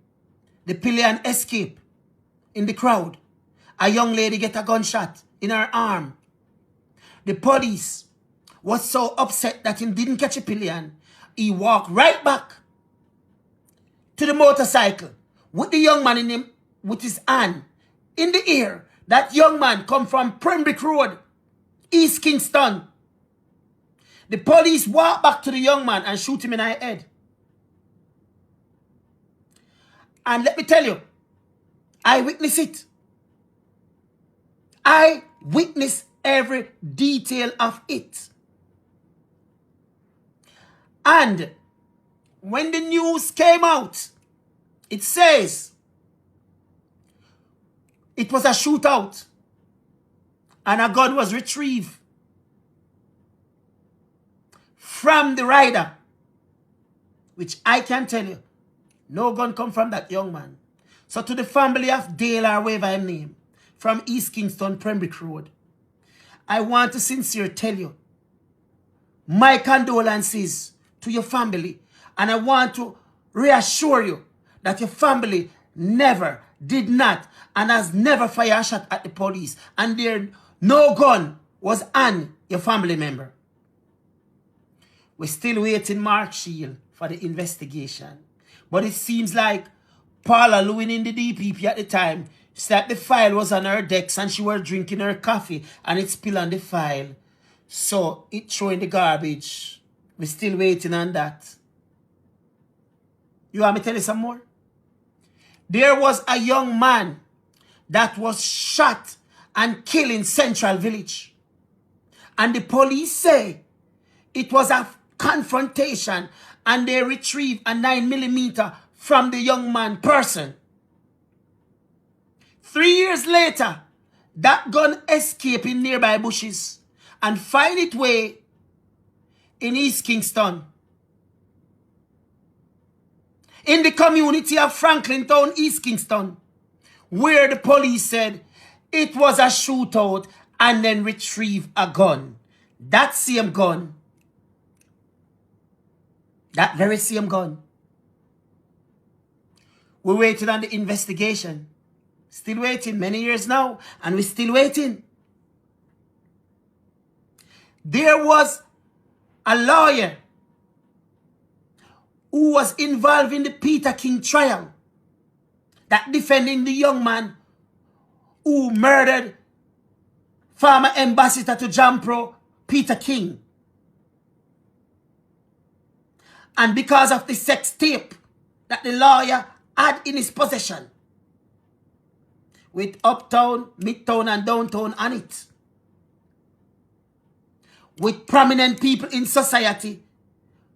The pillion escape in the crowd. A young lady get a gunshot in her arm. The police was so upset that he didn't catch a pillion. He walked right back to the motorcycle with the young man in him with his hand in the air. That young man come from Pembroke Road, East Kingston. The police walk back to the young man and shoot him in the head. And let me tell you, I witnessed it. I witnessed every detail of it. And when the news came out, it says it was a shootout and a gun was retrieved from the rider, which I can tell you, no gun come from that young man. So to the family of Dale, or whatever his name, from East Kingston, Pembroke Road, I want to sincerely tell you my condolences to your family. And I want to reassure you that your family never, did not, and has never fired a shot at the police. And there no gun was on your family member. We're still waiting, Mark Shield, for the investigation. But it seems like Paula Lewin in the DPP at the time said the file was on her decks and she was drinking her coffee and it spilled on the file. So it threw in the garbage. We're still waiting on that. You want me to tell you some more? There was a young man that was shot and killed in Central Village. And the police say it was a confrontation and they retrieved a 9mm from the young man person. 3 years later, that gun escaped in nearby bushes and find its way in East Kingston. In the community of Franklin Town, East Kingston, where the police said it was a shootout and then retrieved a gun. That same gun, that very same gun. We're waiting on the investigation. Still waiting, many years now, and we're still waiting. There was a lawyer who was involved in the Peter King trial that defending the young man who murdered former ambassador to Jampro, Peter King. And because of the sex tape that the lawyer had in his possession, with uptown, midtown, and downtown on it, with prominent people in society,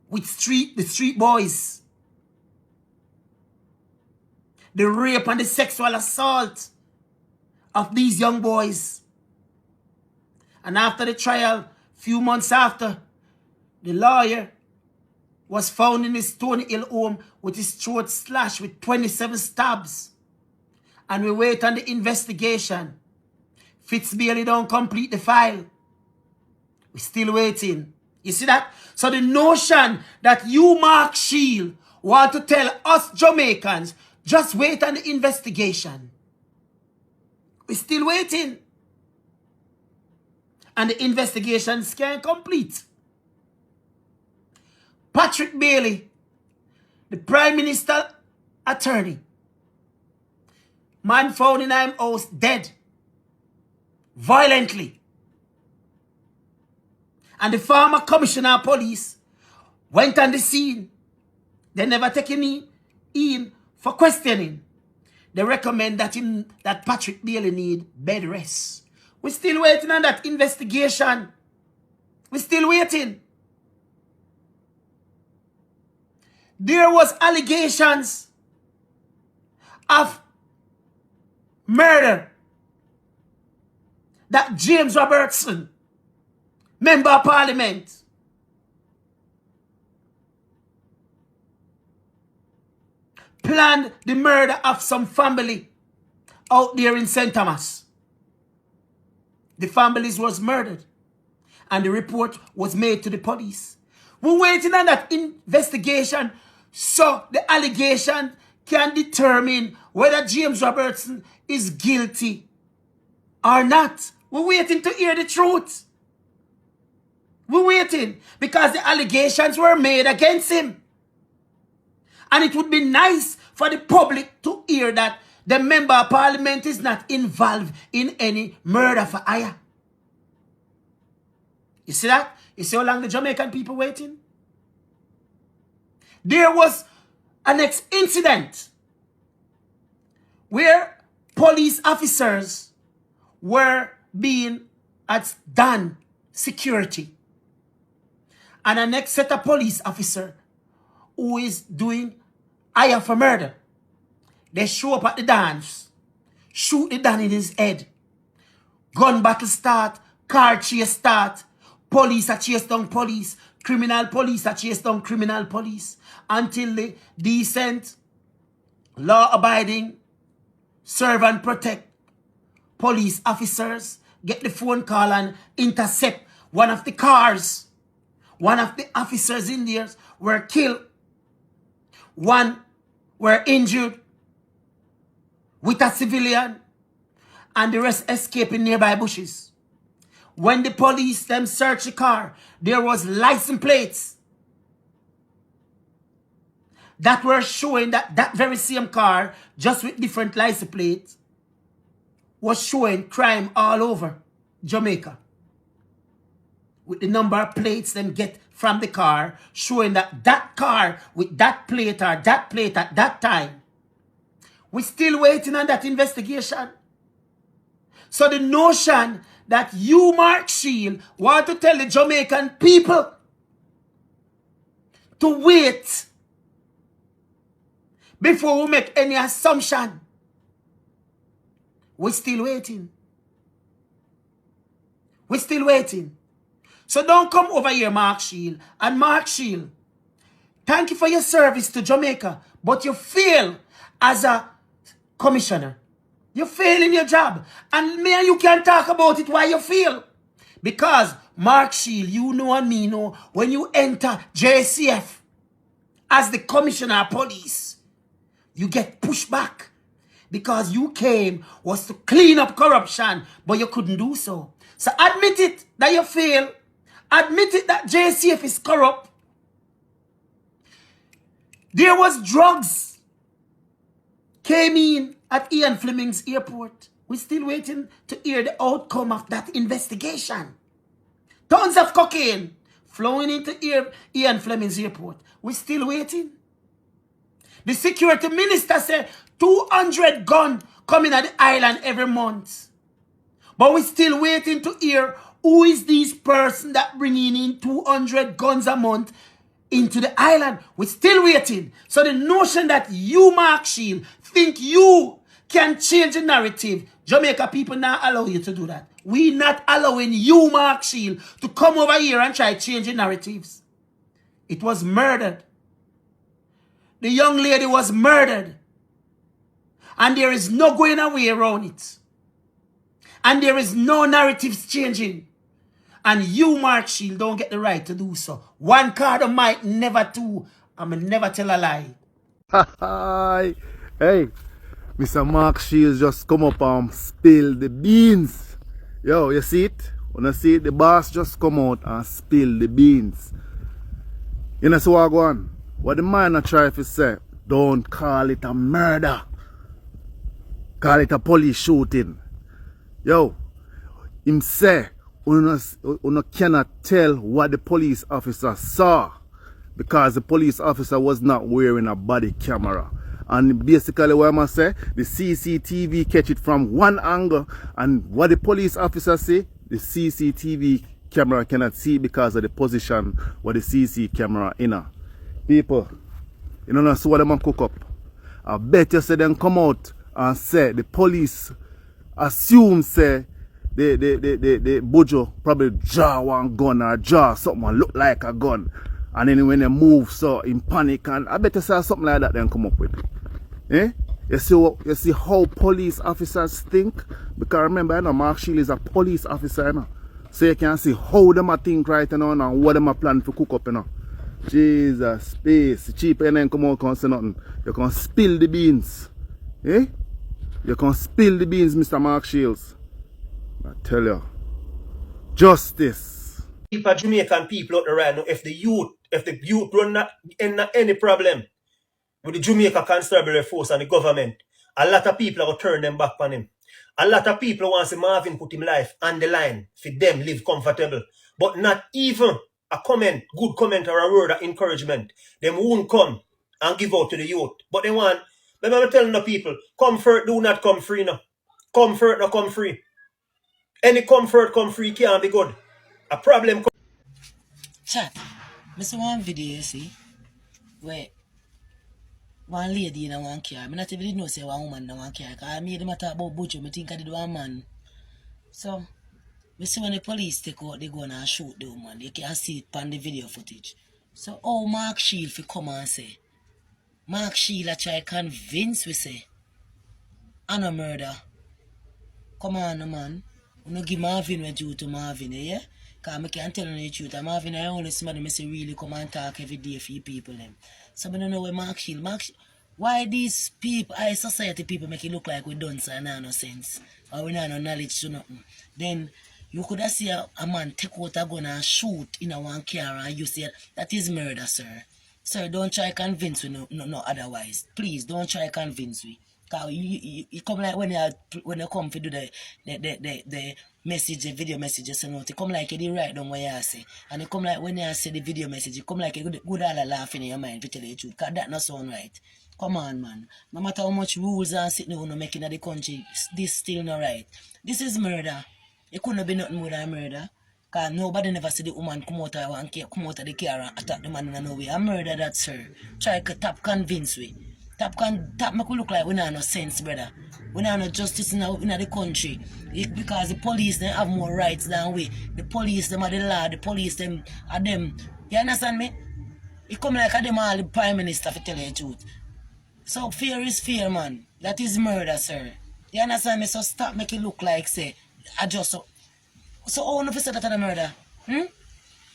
with the street boys, the rape and the sexual assault of these young boys. And after the trial, few months after, the lawyer was found in his Stony Hill home with his throat slashed with 27 stabs. And we wait on the investigation. Fitzbailey don't complete the file. We're still waiting. You see that? So the notion that you, Mark Shield, want to tell us Jamaicans, just wait on the investigation. We're still waiting. And the investigations can't complete. Patrick Bailey, the Prime Minister attorney, man found in his house dead, violently. And the former commissioner of police went on the scene. They never take him in for questioning. They recommend that Patrick Bailey need bed rest. We're still waiting on that investigation. We're still waiting. There was allegations of murder that James Robertson, Member of Parliament, planned the murder of some family out there in St. Thomas. The families was murdered and the report was made to the police. We're waiting on that investigation so the allegation can determine whether James Robertson is guilty or not. We're waiting to hear the truth. We're waiting because the allegations were made against him. And it would be nice for the public to hear that the Member of Parliament is not involved in any murder for hire. You see that? You see how long the Jamaican people waiting? There was an incident where police officers were being done security. And a next set of police officer who is doing hire for murder. They show up at the dance, shoot the Dan in his head. Gun battle start, car chase start, police are chase down police, criminal police are chase down criminal police, until the decent, law-abiding, serve and protect police officers get the phone call and intercept one of the cars. One of the officers in there were killed. One were injured with a civilian, and the rest escaped in nearby bushes. When the police them searched the car, there was license plates that were showing that very same car, just with different license plates, was showing crime all over Jamaica. With the number of plates them get from the car, showing that car with that plate or that plate at that time. We're still waiting on that investigation. So the notion that you, Mark Shield, want to tell the Jamaican people to wait before we make any assumption, we're still waiting. We're still waiting. So don't come over here, Mark Shield. And Mark Shield, thank you for your service to Jamaica, but you fail as a commissioner. You fail in your job. And me and you can talk about it why you fail. Because, Mark Shield, you know and me know, when you enter JCF as the commissioner of police, you get pushed back. Because you came was to clean up corruption, but you couldn't do so. So admit it that you fail. Admit it that JCF is corrupt. There was drugs came in at Ian Fleming's airport. We're still waiting to hear the outcome of that investigation. Tons of cocaine flowing into Ian Fleming's airport. We're still waiting. The security minister said 200 guns coming at the island every month. But we're still waiting to hear who is this person that bringing in 200 guns a month into the island. We're still waiting. So the notion that you, Mark Shield, think you can change the narrative, Jamaica people not allow you to do that. We're not allowing you, Mark Shield, to come over here and try changing narratives. It was murdered. The young lady was murdered. And there is no going away around it. And there is no narratives changing. And you, Mark Shield, don't get the right to do so. One card of might, never two. I'ma never tell a lie. Hey, Mr. Mark Shields just come up and spill the beans. Yo, you see it? When I see it, the boss just come out and spill the beans. You know, so what go on? What the man a try to say, don't call it a murder. Call it a police shooting. Yo, him say, you cannot tell what the police officer saw because the police officer was not wearing a body camera. And basically what I say, the CCTV catch it from one angle, and what the police officer say, the CCTV camera cannot see because of the position where the CC camera in. People, you know see what them cook up. I bet you say them come out and say the police assume say the Bujo probably draw one gun or draw something and look like a gun. And then when they move so in panic, and I bet you say something like that then come up with. Eh? You see how police officers think? Because remember, you know, Mark Shield is a police officer, you know. So you can see how them a think right now and what them a plan to cook up, you know. Jesus, space, cheap, and then come out and say nothing. You can spill the beans. Eh? You can spill the beans, Mr. Mark Shields. I tell you. Justice. People, Jamaican people out there right now, if the youth run not any problem with the Jamaica Constabulary Force and the government, a lot of people are going to turn them back on him. A lot of people want to see Marvin put him life on the line for them live comfortable. But not even a comment, good comment or a word of encouragement. Them won't come and give out to the youth. But they want, remember I'm telling the people, comfort do not come free now. Comfort not come free. Any comfort come free can't be good. A problem. Chat, I see one video, you see, where one lady in a one car. I not even know say one woman in one car. Because I made them talk about butcher, I think I did one man. So, I see when the police take out, they go and shoot the woman. You can see it on the video footage. So, oh, Mark Shield fi come and say, Mark Shield a try convince we say, I no murder. Come on, no man. We no give Marvin what due to Marvin, yeah? Because I can't tell you the truth. Marvin, I only somebody me say really come and talk every day for you people. Them. So I don't know where Mark Shield. Why these people, high society people make it look like we don't say no sense. Or we not no knowledge to nothing. Then you could have see a man take out a gun and shoot in a one car and you say that is murder, sir. Sir, don't try convince me no otherwise. Please don't try convince me. Cause you come like when you come to do the message, the video messages and all, it come like you write down what you say. And it come like when you say the video message, it come like you good all laughing in your mind to tell you the truth. Cause that not sound right. Come on, man. No matter how much rules and sitting down making in the country, this still not right. This is murder. It couldn't be nothing more than murder. Cause nobody never see the woman come out of the car and attack the man in no way. I murder that, sir. Try to tap convince we. Tap make we look like we not no sense, brother. We not no justice in the country. Because the police they have more rights than we. The police them are the law. The police them are them. You understand me? It come like them all the prime minister to tell you the truth. So fear is fear, man. That is murder, sir. You understand me? So stop make it look like say I just so how no say that a murder?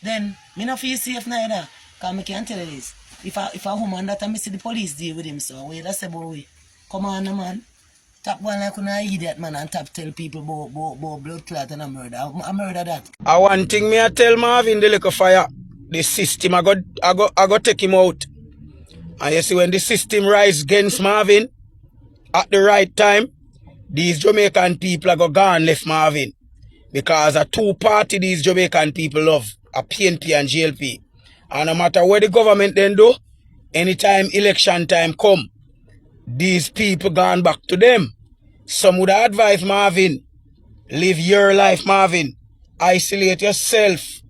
Then me not feel safe neither. Cause me can't tell you this. If a woman that I see the police deal with him, so wait, that's about way. Come on, man. Tap one like an idiot, man, and tap tell people about blood clot and a murder. I murder that. I one thing me I tell Marvin the little fire, the system I go take him out. And you see when the system rise against Marvin, at the right time, these Jamaican people are gone left Marvin. Because a two-party these Jamaican people love, a PNP and GLP. And no matter what the government then do, anytime election time come, these people gone back to them. Some would advise Marvin, live your life, Marvin. Isolate yourself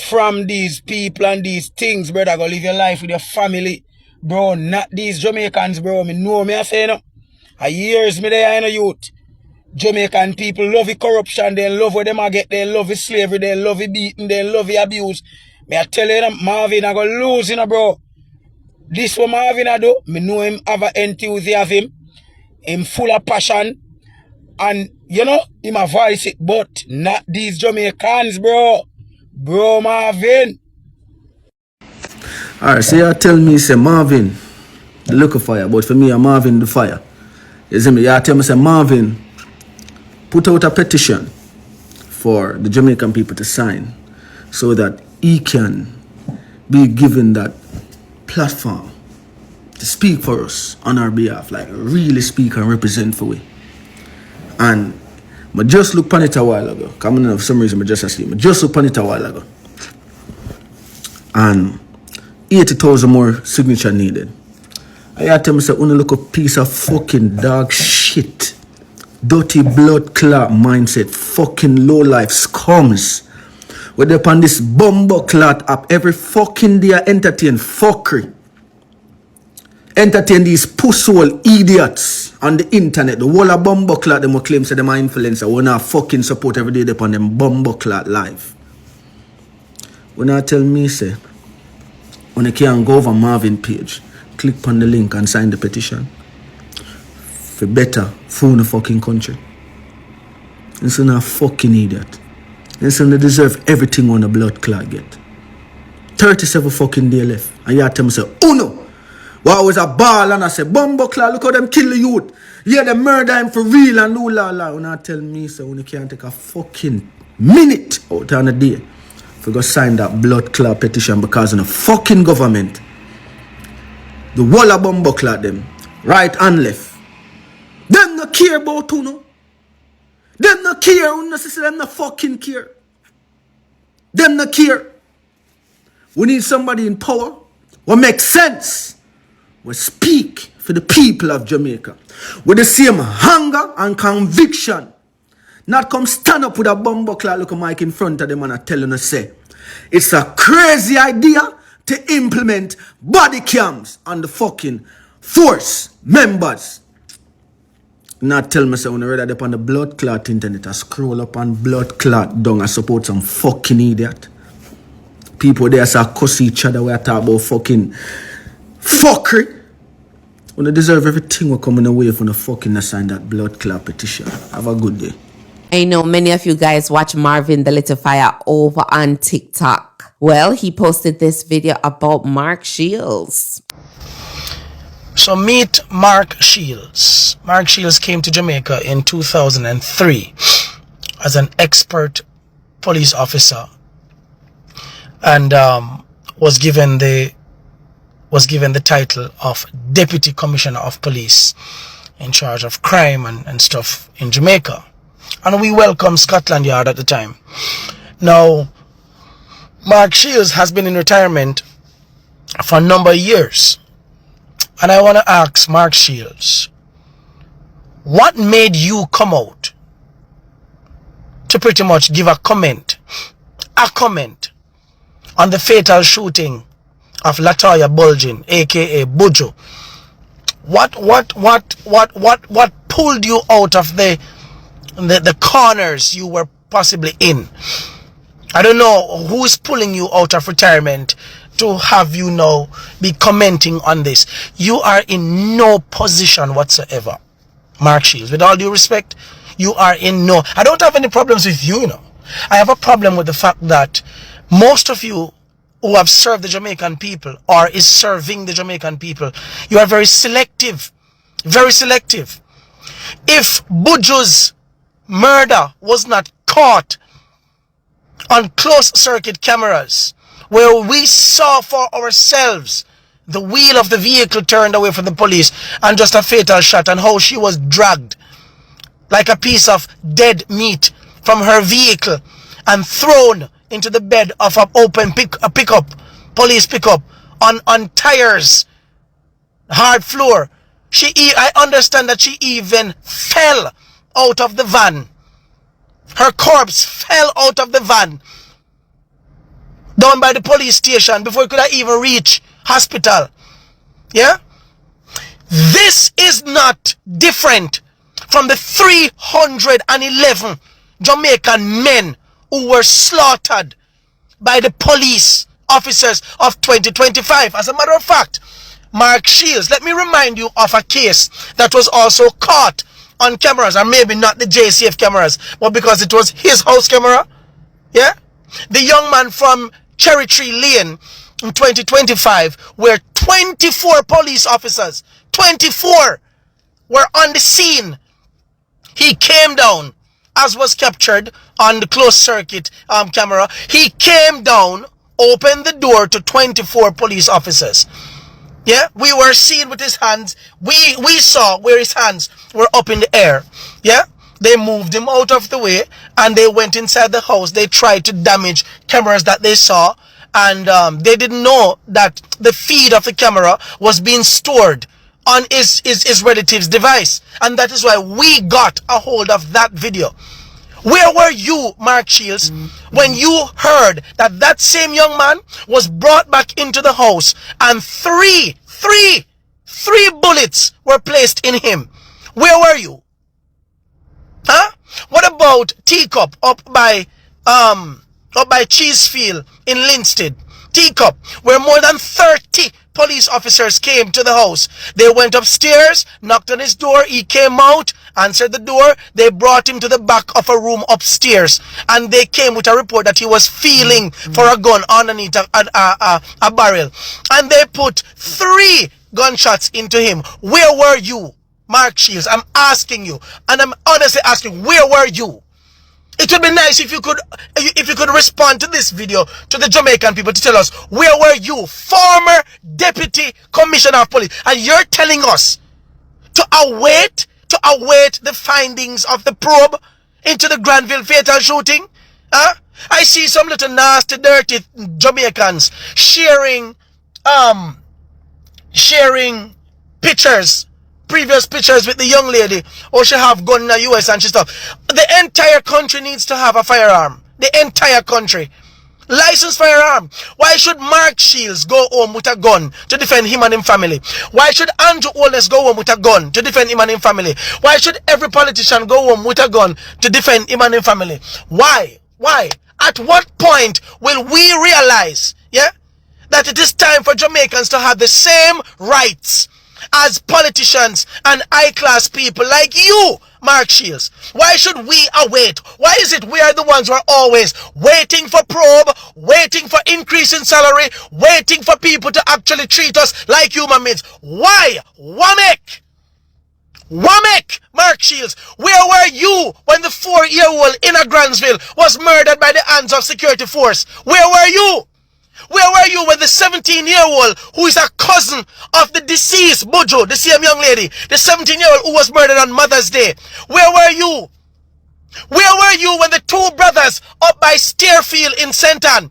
from these people and these things, brother. Go live your life with your family. Bro, not these Jamaicans, bro. Me know me I say no. A years me there in a youth. Jamaican people love the corruption, they love what them a get, they love the slavery, they love the beating, they love the abuse. Me I tell you, Marvin I go lose, you know, bro. This what Marvin I do, me know him have an enthusiasm, him full of passion, and you know, him a voice it, but not these Jamaicans, bro. Bro, Marvin. Alright, so you tell me, say Marvin, the look of fire, but for me, I'm Marvin the fire. You see me, you tell me, say Marvin, put out a petition for the Jamaican people to sign so that he can be given that platform to speak for us on our behalf, like really speak and represent for we. And I just looked on it a while ago. Coming in for some reason, I just asleep. I just looked on it a while ago. And 80,000 more signature needed. I had to tell myself, look a piece of fucking dog shit. Dirty blood clot mindset, fucking low life scums. Where they upon this bumbo clot app every fucking day entertain fuckery. Entertain these pusshole idiots on the internet. The whole of bumbo clot them will claim say them are influencer. We not fucking support every day upon them bumbo clot live. When I tell me say, when you can go over Marvin page, click on the link and sign the petition. For better for the fucking country. This is not a fucking idiot. This is they deserve everything on the blood clot get. 37 fucking days left. And you tell me say, no. Well, I was a ball and I said, bumbo clot, look how them kill the youth. Yeah, they murder him for real and no la la. When I tell me so, when you can't take a fucking minute out on a day for go sign that blood clot petition because of the fucking government. The wall of bumbo clot them, right and left. Them no care about you, no. Them no care, them no fucking care. Them no care. We need somebody in power what makes sense. We speak for the people of Jamaica with the same hunger and conviction. Not come stand up with a bumbo clock look a mic in front of them and I tell them to say it's a crazy idea to implement body cams on the fucking force members. Not tell me so when I read that up on the blood clot internet, I scroll up on blood clot down and support some fucking idiot. People there say cuss each other we talk about fucking fuckery. When they deserve everything we're coming away from the fucking sign that blood clot petition. Have a good day. I know many of you guys watch Marvin the Little Fire over on TikTok. Well, he posted this video about Mark Shields. So meet Mark Shields. Mark Shields came to Jamaica in 2003 as an expert police officer and was given the title of Deputy Commissioner of Police in charge of crime and stuff in Jamaica. And we welcomed Scotland Yard at the time. Now, Mark Shields has been in retirement for a number of years. And I want to ask Mark Shields, what made you come out to pretty much give a comment on the fatal shooting of Latoya Bulgin, aka Buju? What pulled you out of the corners you were possibly in? I don't know who's pulling you out of retirement to have you now be commenting on this. You are in no position whatsoever, Mark Shields. With all due respect, you are in no... I don't have any problems with you, I have a problem with the fact that most of you who have served the Jamaican people or is serving the Jamaican people, you are very selective. Very selective. If Buju's murder was not caught on closed circuit cameras, where we saw for ourselves the wheel of the vehicle turned away from the police and just a fatal shot, and how she was dragged like a piece of dead meat from her vehicle and thrown into the bed of an open pickup, police pickup, on tires, hard floor. I understand that she even fell out of the van. Her corpse fell out of the van down by the police station before it could have even reach hospital. Yeah? This is not different from the 311 Jamaican men who were slaughtered by the police officers of 2025. As a matter of fact, Mark Shields, let me remind you of a case that was also caught on cameras, or maybe not the JCF cameras, but because it was his house camera. Yeah? The young man from Cherry Tree Lane in 2025, where 24 police officers, 24, were on the scene. He came down, as was captured on the closed circuit camera. He came down opened the door to 24 police officers. Yeah, we were seen with his hands. We saw where his hands were up in the air. Yeah, they moved him out of the way and they went inside the house. They tried to damage cameras that they saw, and they didn't know that the feed of the camera was being stored on his relative's device, and that is why we got a hold of that video. Where were you, Mark Shields, when you heard that that same young man was brought back into the house and three bullets were placed in him? Where were you? Huh? What about Teacup up by Cheesefield in Linstead? Teacup, where more than 30 police officers came to the house. They went upstairs, knocked on his door, he came out, answered the door, they brought him to the back of a room upstairs, and they came with a report that he was feeling for a gun underneath a barrel, and they put 3 gunshots into him. Where were you, Mark Shields? I'm asking you, and I'm honestly asking, where were you? It would be nice if you could respond to this video to the Jamaican people to tell us, where were you, former deputy commissioner of police, and you're telling us to await the findings of the probe into the Granville fatal shooting? Huh? I see some little nasty, dirty Jamaicans sharing pictures, previous pictures with the young lady, or she have gun in the US and she stuff. The entire country needs to have a firearm. The entire country. Licensed firearm. Why should Mark Shields go home with a gun to defend him and his family? Why should Andrew Holness go home with a gun to defend him and his family? Why should every politician go home with a gun to defend him and his family? Why? Why? At what point will we realize, that it is time for Jamaicans to have the same rights as politicians and high-class people like you, Mark Shields? Why should we await? Why is it we are the ones who are always waiting for probe, waiting for increase in salary, waiting for people to actually treat us like human beings? Why? Wamek, Mark Shields, where were you when the 4-year-old in a Granville was murdered by the hands of security force? Where were you? Where were you when the 17-year-old who is a cousin of the deceased Bojo, the same young lady, the 17-year-old who was murdered on Mother's Day? Where were you? Where were you when the 2 brothers up by Stairfield in St. Ann,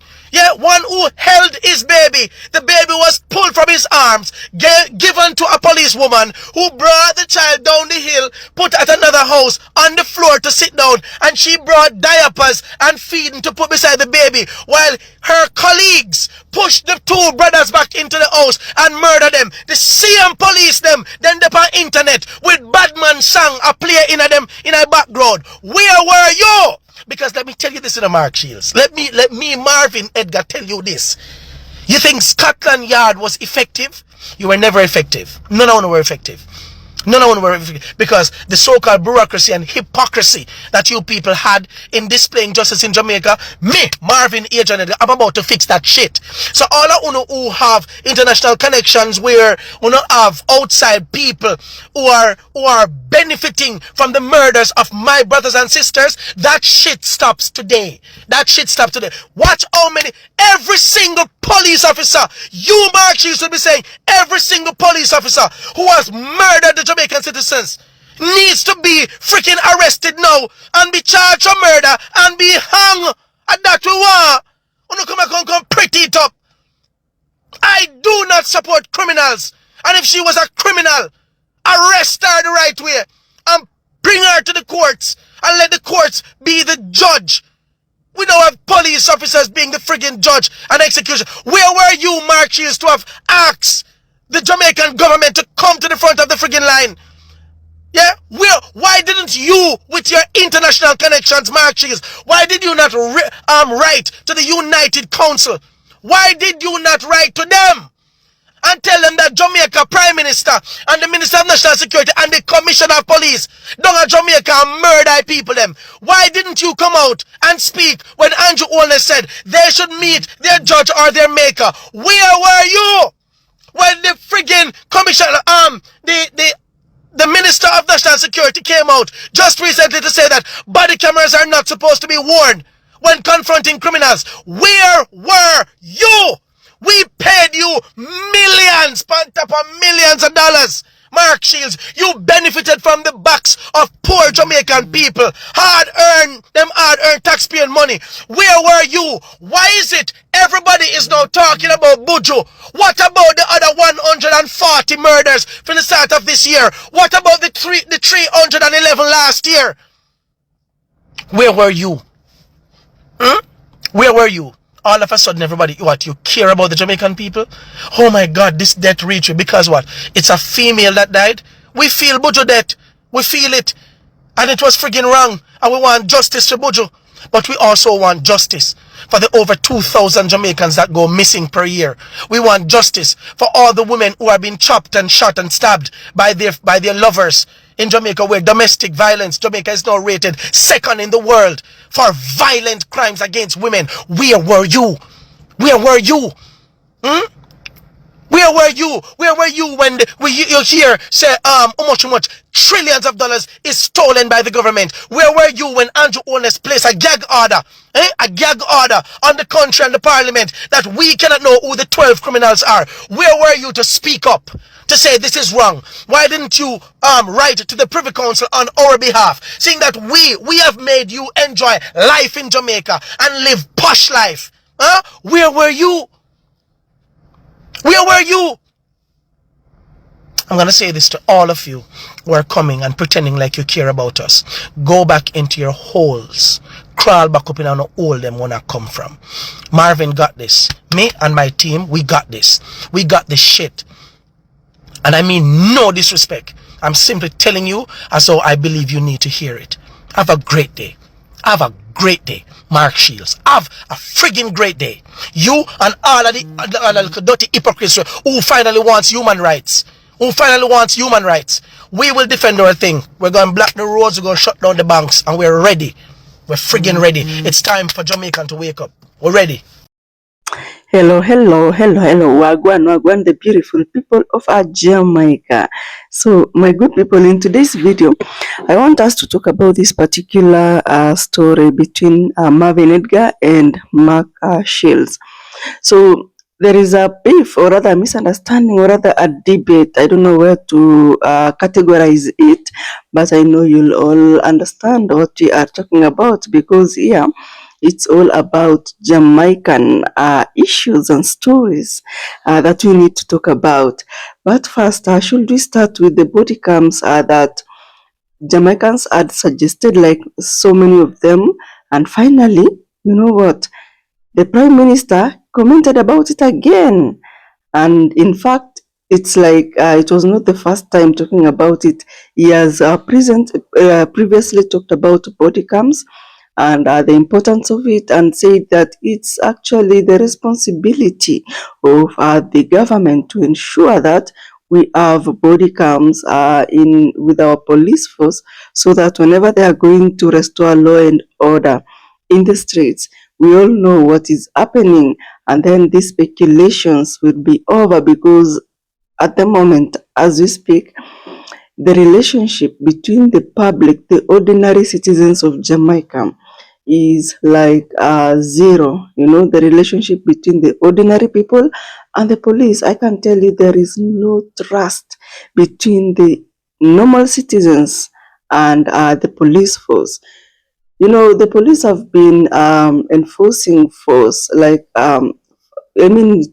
one who held his baby, the baby was pulled from his arms, given to a policewoman who brought the child down the hill, put at another house on the floor to sit down, and she brought diapers and feeding to put beside the baby, while her colleagues pushed the 2 brothers back into the house and murdered them. The same police them, then they on internet with Badman song a play in a background. Where were you? Because let me tell you this in a Mark Shields. Let me Marvin Edgar tell you this. You think Scotland Yard was effective? You were never effective. None of them were effective. None of them were effective. Because the so-called bureaucracy and hypocrisy that you people had in displaying justice in Jamaica, me, Marvin Edgar, I'm about to fix that shit. So all of you who have international connections, where you have outside people who are benefiting from the murders of my brothers and sisters, that shit stops today. That shit stops today. Watch how many, every single police officer, you Mark Shields will be saying, every single police officer who has murdered the Jamaican citizens needs to be freaking arrested now and be charged for murder and be hung. And that we want. You come pretty it up. I do not support criminals. And if she was a criminal, arrest her the right way and bring her to the courts and let the courts be the judge. We don't have police officers being the friggin' judge and execution. Where were you, Mark Shields, to have asked the Jamaican government to come to the front of the friggin' line? Why didn't you, with your international connections, Mark Shields, why did you not write to the United Council? Why did you not write to them and tell them that Jamaica Prime Minister and the Minister of National Security and the Commissioner of Police down at Jamaica murder people them? Why didn't you come out and speak when Andrew Holness said they should meet their judge or their maker? Where were you when the friggin' commissioner, the Minister of National Security came out just recently to say that body cameras are not supposed to be worn? when confronting criminals? Where were you? We paid you millions, on top of millions of dollars. Mark Shields, you benefited from the backs of poor Jamaican people. Hard-earned taxpayer money. Where were you? Why is it everybody is now talking about Buju? What about the other 140 murders from the start of this year? What about the 311 last year? Where were you? Where were you? All of a sudden, everybody, what, you care about the Jamaican people? Oh my God, this death reached you because what? It's a female that died? We feel Buju death. We feel it. And it was friggin' wrong. And we want justice for Buju. But we also want justice for the over 2,000 Jamaicans that go missing per year. We want justice for all the women who are being chopped and shot and stabbed by their lovers in Jamaica, where domestic violence, Jamaica is now rated second in the world for violent crimes against women. Where were you? Where were you? Where were you? Where were you when you hear say how much trillions of dollars is stolen by the government? Where were you when Andrew Holness placed a gag order? A gag order on the country and the parliament that we cannot know who the 12 criminals are? Where were you to speak up? To say this is wrong? Why didn't you write to the Privy Council on our behalf, saying that we have made you enjoy life in Jamaica and live posh life? Where were you? Where were you? I'm going to say this to all of you who are coming and pretending like you care about us. Go back into your holes. Crawl back up in our hole them when I come from. Marvin got this. Me and my team, we got this. We got this shit. And I mean no disrespect. I'm simply telling you as though I believe you need to hear it. Have a great day. Have a great day, Mark Shields. Have a friggin' great day. You and all of the dirty hypocrites who finally wants human rights. Who finally wants human rights. We will defend our thing. We're going to block the roads. We're going to shut down the banks. And we're ready. We're friggin' ready. It's time for Jamaican to wake up. We're ready. Hello, Wagwan, the beautiful people of our Jamaica. So, my good people, in today's video, I want us to talk about this particular story between Marvin EDGAR and Mark Shields. So, there is a beef, or rather a misunderstanding, or rather a debate. I don't know where to categorize it, but I know you'll all understand what we are talking about, because here, it's all about Jamaican issues and stories that we need to talk about. But first, should we start with the body cams that Jamaicans had suggested, like so many of them? And finally, you know what? The Prime Minister commented about it again. And in fact, it's like it was not the first time talking about it. He has previously talked about body cams and the importance of it, and said that it's actually the responsibility of the government to ensure that we have body cams with our police force, so that whenever they are going to restore law and order in the streets, we all know what is happening, and then these speculations will be over, because at the moment, as we speak, the relationship between the public, the ordinary citizens of Jamaica, is like zero. You know, the relationship between the ordinary people and the police, I can tell you there is no trust between the normal citizens and the police force. You know, the police have been enforcing force, like too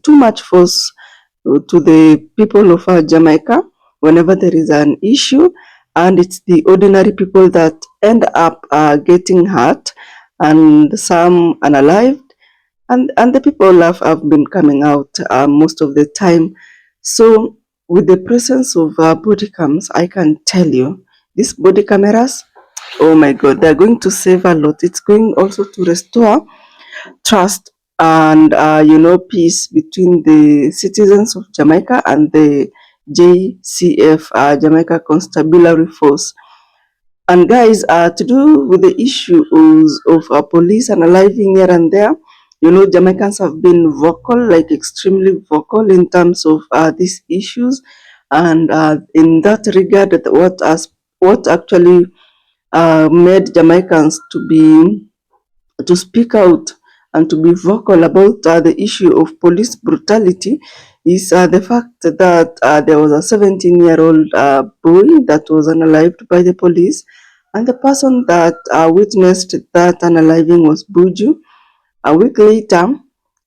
much force to the people of Jamaica whenever there is an issue, and it's the ordinary people that end up getting hurt, and some unalived, and the people have been coming out most of the time. So with the presence of body cams, I can tell you, these body cameras, oh my God, they're going to save a lot. It's going also to restore trust and peace between the citizens of Jamaica and the JCF, Jamaica Constabulary Force. And guys, to do with the issues of police analyzing here and there, you know, Jamaicans have been vocal, like extremely vocal in terms of these issues. And in that regard, what actually made Jamaicans to be to speak out and to be vocal about the issue of police brutality is the fact that there was a 17-year-old boy that was unalived by the police, and the person that witnessed that unaliving was Buju. A week later,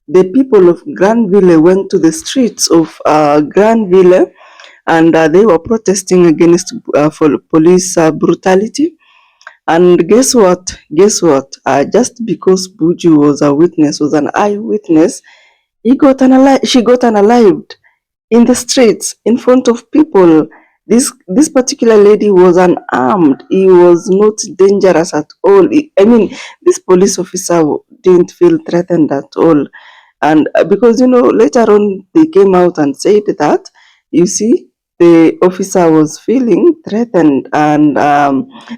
the people of Granville went to the streets of Granville, and they were protesting against for police brutality. And guess what? Guess what? Just because Buju was a witness, was an eyewitness, she got unalived in the streets in front of people. This particular lady was unarmed. He was not dangerous at all. I mean, this police officer didn't feel threatened at all. And because later on they came out and said that, you see, the officer was feeling threatened, and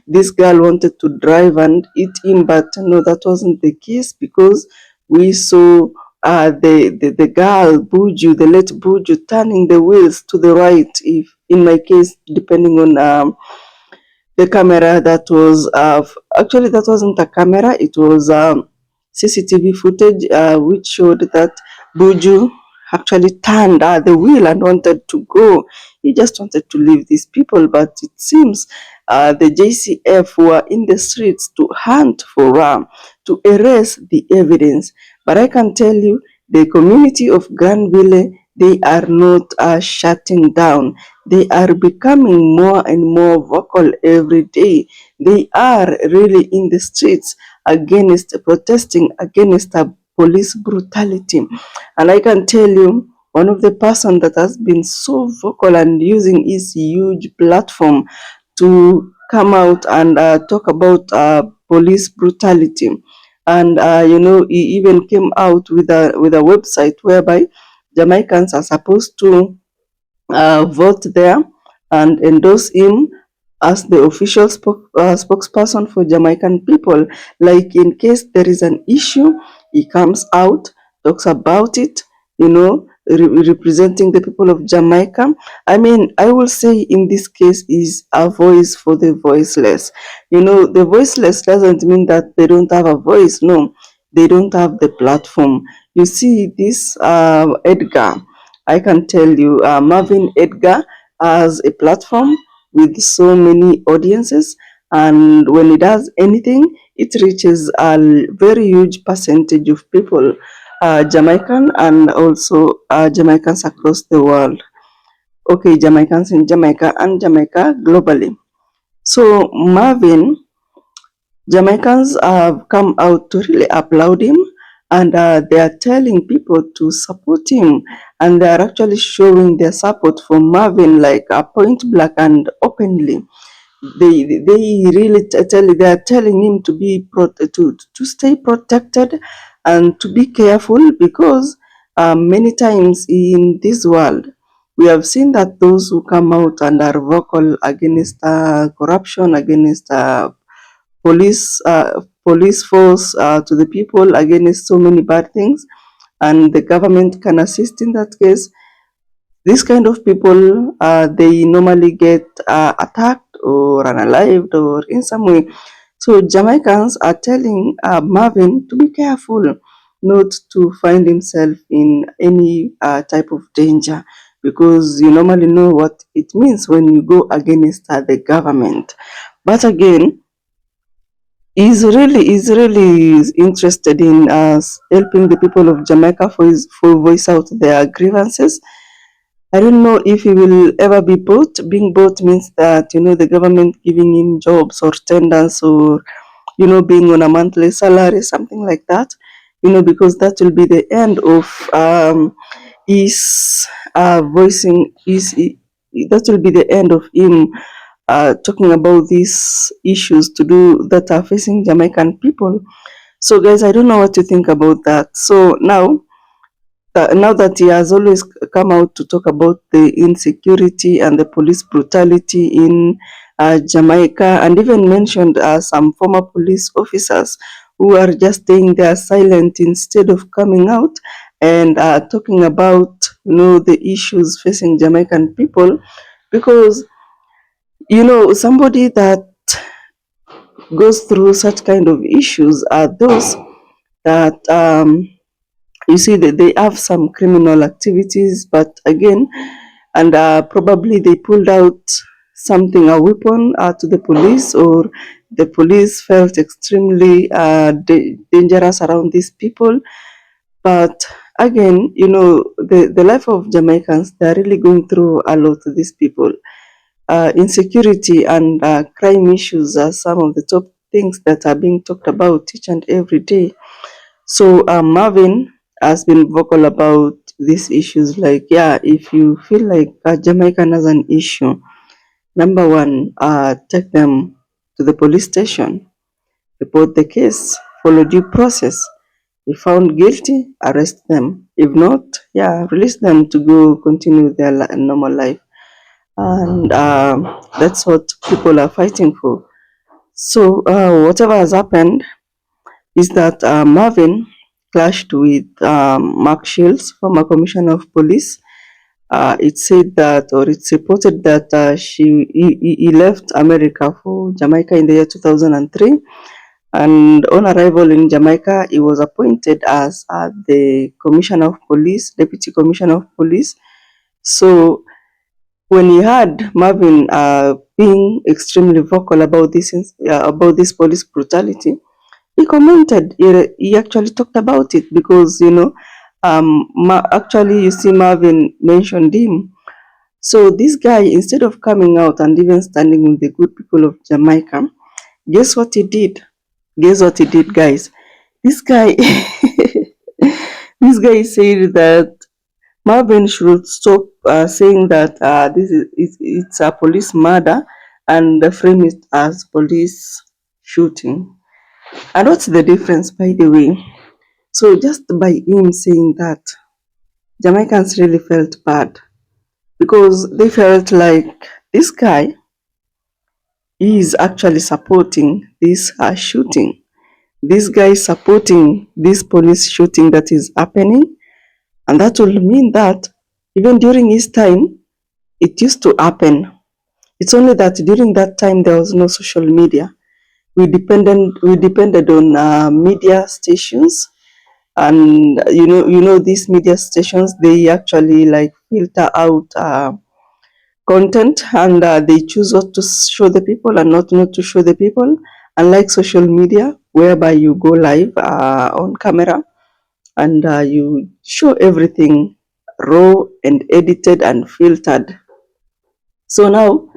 this girl wanted to drive and hit him, but no, that wasn't the case, because we saw the girl Buju, the late Buju, turning the wheels to the right. If in my case, depending on the camera that was actually, that wasn't a camera, it was CCTV footage which showed that Buju actually turned the wheel and wanted to go. He just wanted to leave these people, but it seems the JCF were in the streets to hunt for to erase the evidence. But I can tell you, the community of Granville, they are not shutting down. They are becoming more and more vocal every day. They are really in the streets against protesting against police brutality. And I can tell you, one of the person that has been so vocal and using his huge platform to come out and talk about police brutality. And he even came out with a website whereby Jamaicans are supposed to vote there and endorse him as the official spokesperson for Jamaican people. Like, in case there is an issue, he comes out, talks about it, representing the people of Jamaica. I mean, I will say in this case is a voice for the voiceless. The voiceless doesn't mean that they don't have a voice. No, they don't have the platform. You see, this EDGAR, I can tell you, Marvin EDGAR has a platform with so many audiences, and when he does anything, it reaches a very huge percentage of people, Jamaican and also Jamaicans across the world. Okay, Jamaicans in Jamaica and Jamaica globally. So Marvin, Jamaicans have come out to really applaud him, and they are telling people to support him, and they are actually showing their support for Marvin like point blank and openly. They really they are telling him to be to stay protected and to be careful, because many times in this world we have seen that those who come out and are vocal against corruption, against police force, to the people, against so many bad things, and the government can assist in that case. This kind of people, they normally get attacked or unalived or in some way. So Jamaicans are telling Marvin to be careful, not to find himself in any type of danger, because you normally know what it means when you go against the government. But again, he's really interested in helping the people of Jamaica for voice out their grievances. I don't know if he will ever be bought. Being bought means that, the government giving him jobs or tenders, or, being on a monthly salary, something like that, because that will be the end of his voicing, that will be the end of him talking about these issues that are facing Jamaican people. So guys, I don't know what to think about that. So now that he has always come out to talk about the insecurity and the police brutality in Jamaica, and even mentioned some former police officers who are just staying there silent instead of coming out and talking about the issues facing Jamaican people, because somebody that goes through such kind of issues are those that you see that they have some criminal activities, but again, and probably they pulled out something, a weapon, to the police, or the police felt extremely dangerous around these people. But again, you know, the life of Jamaicans, they're really going through a lot, these people. Insecurity and crime issues are some of the top things that are being talked about each and every day. So Marvin has been vocal about these issues. Like, yeah, if you feel like Jamaican has an issue, number one, take them to the police station, report the case, follow due process. If found guilty, arrest them. If not, yeah, release them to go continue their normal life. And that's what people are fighting for. So whatever has happened is that Marvin clashed with Mark Shields, former commissioner of police. It said that, or it's reported that he left America for Jamaica in the year 2003. And on arrival in Jamaica, he was appointed as the commissioner of police, deputy commissioner of police. So when he heard Marvin being extremely vocal about this police brutality, he commented. He actually talked about it because, you know, actually you see Marvin mentioned him. So this guy, instead of coming out and even standing with the good people of Jamaica, guess what he did? Guess what he did, guys? This guy, this guy said that Marvin should stop saying that it's a police murder and frame it as police shooting. And what's the difference, by the way? So just by him saying that, Jamaicans really felt bad because they felt like this guy is actually supporting this shooting. This guy is supporting this police shooting that is happening, and that will mean that even during his time, it used to happen. It's only that during that time there was no social media. We depended on media stations, and you know these media stations, they actually like filter out content, and they choose what to show the people and not to show the people, unlike social media whereby you go live on camera and you show everything raw and edited and filtered. So now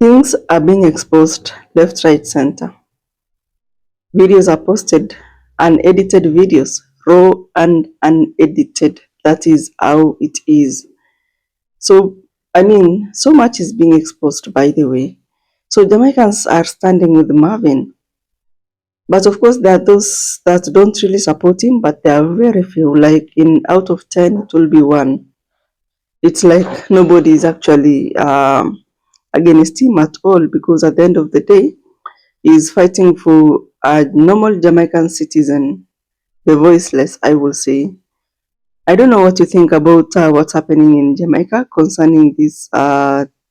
things are being exposed left, right, center. Videos are posted, unedited videos, raw and unedited. That is how it is. So, I mean, so much is being exposed, by the way. So Jamaicans are standing with Marvin. But of course, there are those that don't really support him, but there are very few. Like out of 10, it will be 1. It's like nobody is actually against him at all, because at the end of the day, he's fighting for a normal Jamaican citizen, the voiceless, I will say. I don't know what you think about what's happening in Jamaica concerning this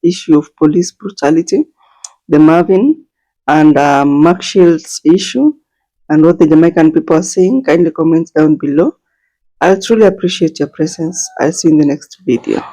issue of police brutality, the Marvin and Mark Shields issue, and what the Jamaican people are saying. Kindly comment down below. I truly appreciate your presence. I'll see you in the next video.